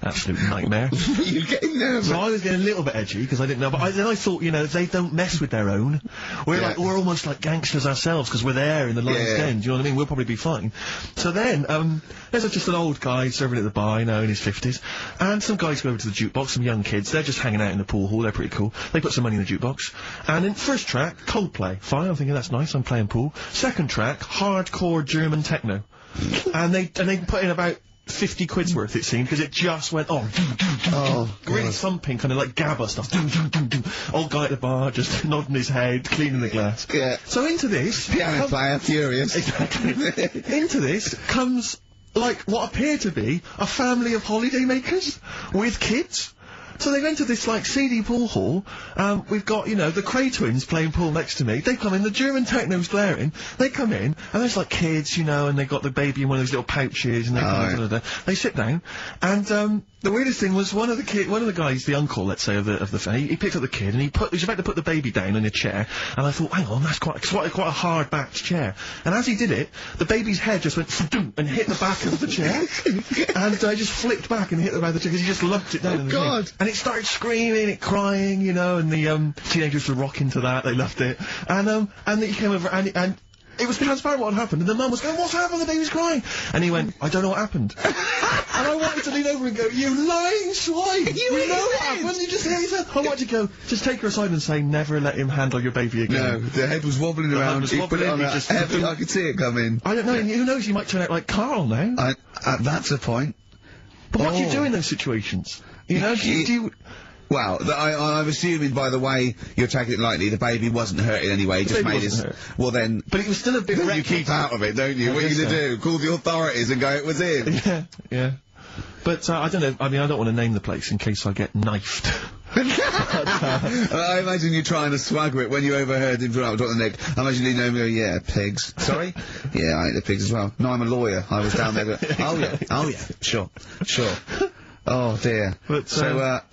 Absolute nightmare. You're getting nervous. So I was getting a little bit edgy because I didn't know, but then I thought, they don't mess with their own. We're almost like gangsters ourselves because we're there in the lion's den. Do you know what I mean? We'll probably be fine. So then, there's just an old guy serving at the bar, in his 50s, and some guys go over to the jukebox, some young kids. They're just hanging out in the pool hall. They're pretty cool. They put some money in the jukebox, and in first track, Coldplay. Fine. I'm thinking that's nice. I'm playing pool. Second track, hardcore German techno, and they put in about 50 quid's worth, it seemed, because it just went on. Really thumping, kind of like GABA stuff. Old guy at the bar, just nodding his head, cleaning the glass. Yeah. So into this... Piano player, furious. Exactly. Into this comes, like, what appear to be a family of holidaymakers with kids. So they've entered this, like, seedy pool hall. We've got, the Cray twins playing pool next to me. They come in, the German techno's blaring. They come in, and there's, like, kids, and they've got the baby in one of those little pouches, and they they sit down, and, the weirdest thing was one of the guys, the uncle, let's say, of the family, he picked up the kid, and he's about to put the baby down in a chair, and I thought, hang on, that's quite a hard-backed chair. And as he did it, the baby's head just went and hit the back of the chair, and just flipped back and hit the back of the chair, because he just lumped it down in the God! And it started screaming, it crying, and the teenagers were rocking to that. They loved it. And he came over, and it was transparent what had happened. And the mum was going, "What's happened? The baby's crying." And he went, "I don't know what happened." And I wanted to lean over and go, "You lying swine! You know what happened? You just hear his head." I wanted to go, just take her aside and say, "Never let him handle your baby again." No, the head was wobbling around. He put it on I could see it coming. I don't know. And who knows? You might turn out like Karl now. That's a point. But what do you do in those situations? Do you... Well, I'm assuming by the way you're taking it lightly, the baby wasn't hurting anyway, just made his... Well then... But it was still a bit... You keep out of it, don't you? What are you gonna do? Call the authorities and go, it was him? Yeah. But, I don't know, I don't want to name the place in case I get knifed. I imagine you trying to swagger it when you overheard him drop the neck. I imagine you know me, yeah, pigs. Sorry? Yeah, I ate the pigs as well. No, I'm a lawyer. I was down there going, oh yeah, sure. Oh dear. But,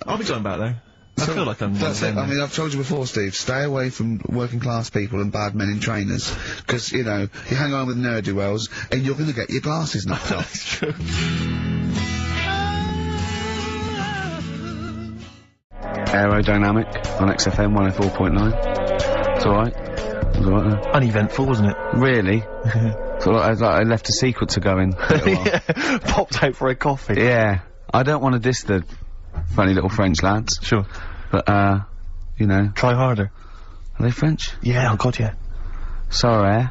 I'll be going back there. I feel like I'm... That's it. I mean, I've told you before, Steve, stay away from working class people and bad men in trainers. Because, you hang on with ne'er-do-wells and you're gonna get your glasses knocked off. That's true. Aerodynamic on XFM 104.9. It's alright. It was alright. Uneventful, wasn't it? Really? Sort of like I left a sequencer going. Yeah, popped out for a coffee. Yeah. I don't want to diss the funny little French lads. Sure. But, you know. Try harder. Are they French? Yeah, oh god, yeah. Sorry.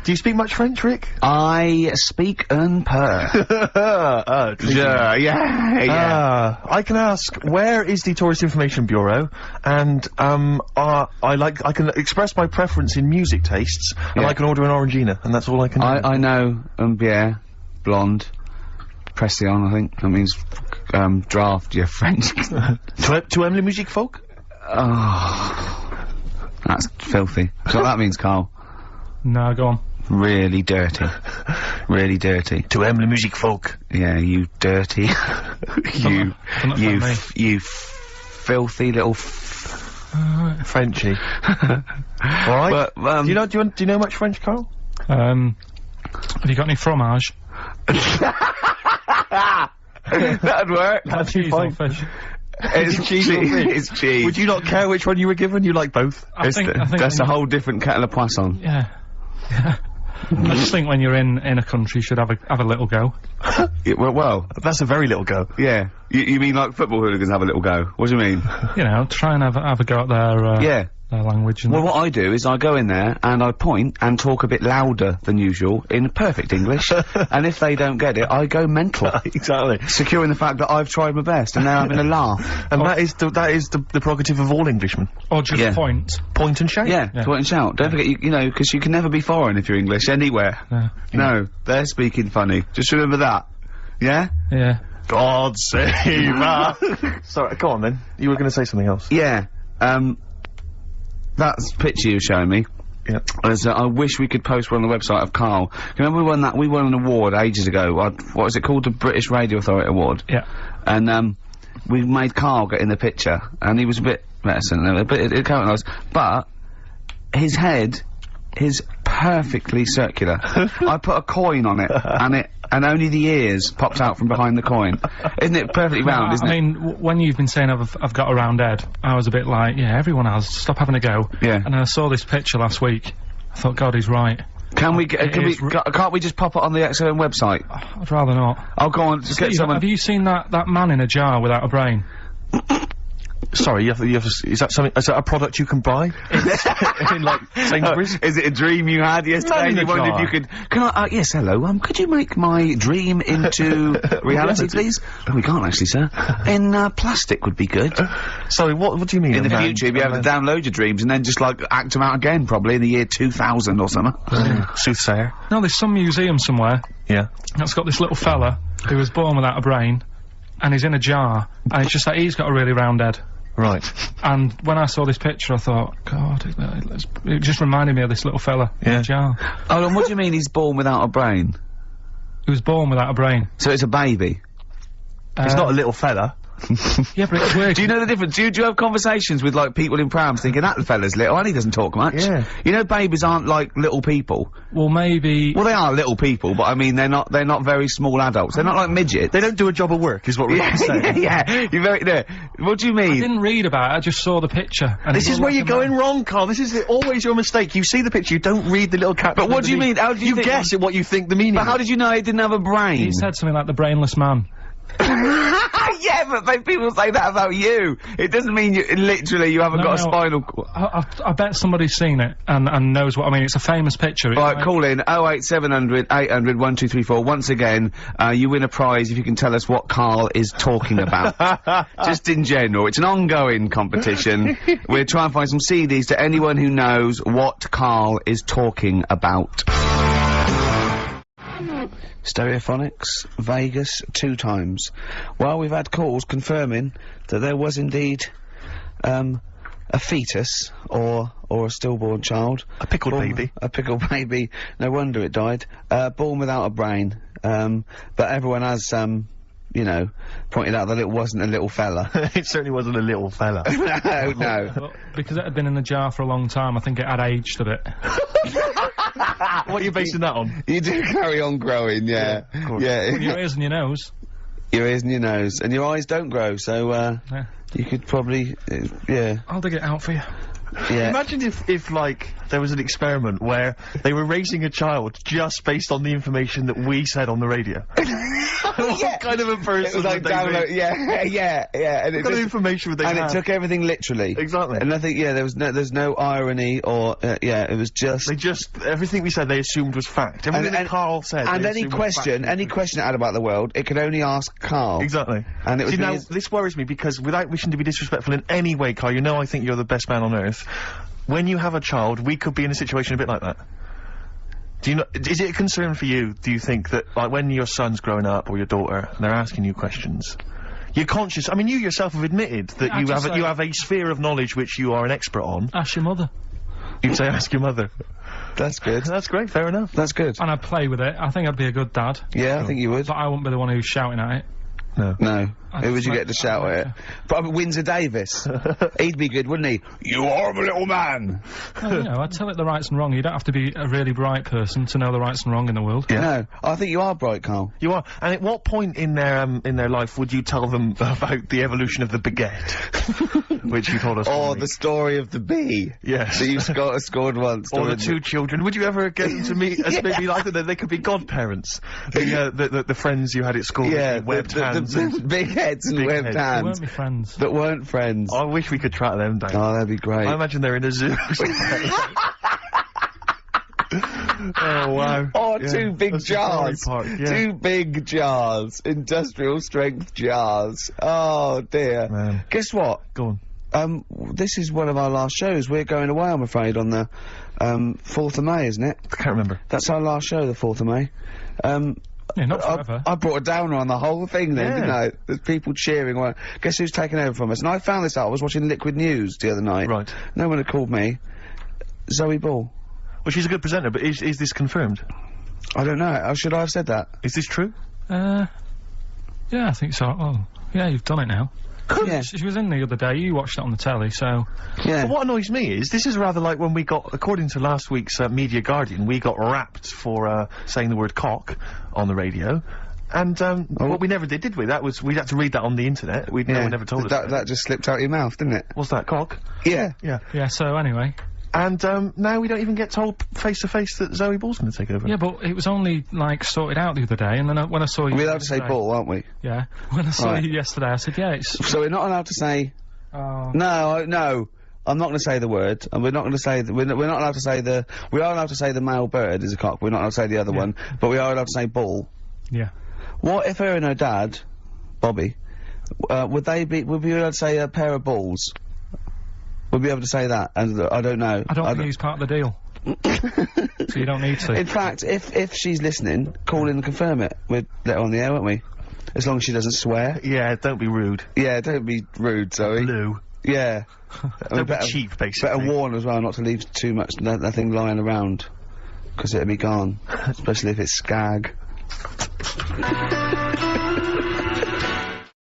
Do you speak much French, Rick? I speak un peu. Yeah. I can ask, where is the Tourist Information Bureau? And, I can express my preference in music tastes, and Yeah. I can order an Orangina, and that's all I can do. I know, Bière, blonde, Pression, I think. That means, draft, your French. Tu aimes la musique folk? Oh. That's filthy. So that means, Carl. No, go on. Really dirty. Really dirty. Tu aimes la musique folk? Yeah, you dirty. you Don't me. you filthy little Frenchy. Alright. But, do you know much French, Carl? Have you got any fromage? that'd work. That's cheese or fish. It's cheese. It's cheese. Would you not care which one you were given? You like both? I think That's when a whole different kettle of poisson. Yeah. I just think when you're in a country, you should have a little go. Yeah, well, That's a very little go. yeah. You mean like football hooligans have a little go? What do you mean? You know, try and have a go at their Yeah. their language. And Well, what I do is I go in there and I point and talk a bit louder than usual in perfect English, and if they don't get it, I go mental, Exactly. securing the fact that I've tried my best and they're having a laugh. And that is the prerogative of all Englishmen. or just yeah. point. Point and shout. Yeah, Yeah. point and shout. Don't forget, you know, because you can never be foreign if you're English anywhere. Yeah. No, they're speaking funny. Just remember that. Yeah? Yeah. God save us. Sorry, go on then. You were going to say something else. Yeah. That picture you were showing me. Yeah. I wish we could post one on the website of Carl. Remember we won an award ages ago. What was it called? The British Radio Authority Award. Yeah. And we made Carl get in the picture, and he was a bit reticent, but it came out nice. But his head is perfectly circular. I put a coin on it, and only the ears popped out from behind the coin. Isn't it perfectly round? Isn't I it? mean, when you've been saying I've got a round head, I was a bit like, yeah, everyone has. Stop having a go. Yeah. And then I saw this picture last week. I thought, God, he's right. Can't we is can't we just pop it on the XOM website? I'd rather not. I'll go on. Just get Steve, someone. have you seen that man in a jar without a brain? Sorry, you have to, is that something, is that a product you can buy? In like Sainsbury's? Is it a dream you had yesterday? Man in You a wondered if jar. you could. Can I? Yes, hello. Could you make my dream into reality, please? Oh, we can't actually, sir. In plastic would be good. Sorry, what do you mean? In the a man- future, you'd be able to download your dreams and then just like act them out again, probably in the year 2000 or something. Soothsayer. No, there's some museum somewhere Yeah. that's got this little fella who was born without a brain, and he's in a jar, and it's just that he's got a really round head. Right. And when I saw this picture, I thought, God, it just reminded me of this little fella in Yeah. a jar. Hold on, what do you mean he's born without a brain? He was born without a brain. So it's a baby? He's not a little fella. Yeah, but it's weird. Do you know the difference? Do you have conversations with like people in prams thinking that fella's little and he doesn't talk much? Yeah. You know babies aren't like little people. Well, maybe... Well, they are little people, but I mean they're not very small adults. They're not like midgets. They don't do a job of work, is what we're saying. yeah, you're very there. What do you mean? I didn't read about it, I just saw the picture. And This it is looked where like you're a going man. wrong, Carl. This is always your mistake. You see the picture, you don't read the little caption. But what do you mean? How do you think- guess at what you think the meaning But how is. did you know he didn't have a brain? He said something like the brainless man. Yeah, but people say that about you. It doesn't mean literally you haven't No, got a no. spinal cord. I bet somebody's seen it and knows what I mean. It's a famous picture. It's Right, like- call in 08700 800 1234. Once again, you win a prize if you can tell us what Carl is talking about. Just in general. It's an ongoing competition. We're trying to find some CDs to anyone who knows what Carl is talking about. Stereophonics, Vegas, 2 times. Well, we've had calls confirming that there was indeed, a fetus, or a stillborn child. A pickled baby. A pickled baby. No wonder it died. Born without a brain. But everyone has, you know, pointed out that it wasn't a little fella. It certainly wasn't a little fella. No. But because it had been in the jar for a long time, I think it had aged a bit. What are you basing that on? You do carry on growing, yeah. Yeah. Your ears and your nose. Your ears and your nose. And your eyes don't grow, so, Yeah. you could probably, yeah. I'll dig it out for you. Yeah. Imagine if, like, there was an experiment where they were raising a child just based on the information that we said on the radio. What kind of a person It was like would they download, be? yeah, and What kind of information would they and have? it took everything literally. Exactly. And I think, yeah, there's no irony or, it was just... They just, everything we said they assumed was fact. Everything that Karl said And they any assumed was question fact. it had about the world, it could only ask Karl. Exactly. And it would See, be now, his- this worries me because without wishing to be disrespectful in any way, Karl, you know I think you're the best man on earth. When you have a child, we could be in a situation a bit like that. Do you know, is it a concern for you, do you think, that, like, when your son's growing up, or your daughter, and they're asking you questions, you're conscious, I mean, you yourself have admitted that I'd just say- you have a sphere of knowledge which you are an expert on. Ask your mother. You'd say ask your mother. That's good. That's great, fair enough. That's good. And I'd play with it. I think I'd be a good dad. Yeah, I think you would. But I wouldn't be the one who's shouting at it. No. I'd Who would you like- get to shout I'd at like it? Probably Windsor Davis. He'd be good, wouldn't he? You horrible little man! Well, you know, I'd tell it the rights and wrong. You don't have to be a really bright person to know the rights and wrong in the world. No, I think you are bright, Karl. You are. And at what point in their life would you tell them about the evolution of the baguette? Which you told us. Or one the week. story of the bee. Yes. That you scored once. Or the didn't you? two children. Would you ever get them to meet as maybe like that? They could be godparents. The friends you had at school. Yeah, with the webbed hands. the big heads and Big webbed heads. They hands. weren't my friends. That weren't friends. I wish we could track them down. Oh, that'd be great. I imagine they're in a zoo. Oh wow. Oh, Yeah. two big A safari jars. park, yeah. Two big jars. Industrial strength jars. Oh, dear. Man. Guess what? Go on. This is one of our last shows. We're going away, I'm afraid, on the 4th of May, isn't it? I can't remember. That's our last show, the 4th of May. Yeah, not forever. I brought a downer on the whole thing then, Yeah. didn't I? There's people cheering. Well, guess who's taken over from us? And I found this out. I was watching Liquid News the other night. Right. No one had called me. Zoe Ball. Well, she's a good presenter, but is this confirmed? I don't know. Should I have said that? Is this true? Yeah, I think so. Oh, yeah, you've done it now. Yeah. She was in the other day. You watched it on the telly, so Yeah. But what annoys me is, this is rather like when we got, according to last week's Media Guardian, we got rapped for saying the word cock on the radio. And, what we never did we? We had to read that on the internet. No one ever told us That just slipped out your mouth, didn't it? What's that, cock? Yeah. Yeah. yeah. So anyway, And, now we don't even get told face to face that Zoe Ball's gonna take over. yeah, but it was only like sorted out the other day, and then when I saw you, We're allowed to say yesterday- ball, aren't we? Yeah, when I saw Right. you yesterday, I said, yeah, it's. So we're not allowed to say... Oh, No, I'm not going to say the word, and we're not going to say... We're not allowed to say the... We are allowed to say the male bird is a cock, we're not allowed to say the other one, but we are allowed to say ball. yeah. What if her and her dad, Bobby, would we be allowed to say a pair of balls? Would we be able to say that? And I don't know. I don't think he's part of the deal. So you don't need to. In fact, if she's listening, call in and confirm it. We'd let her on the air, won't we? As long as she doesn't swear. Yeah, don't be rude. Yeah, don't be rude, Zoe. Lou. Yeah. Don't be cheap, basically. Better warn as well not to leave too much nothing lying around. Because it'll be gone. Especially if it's skag.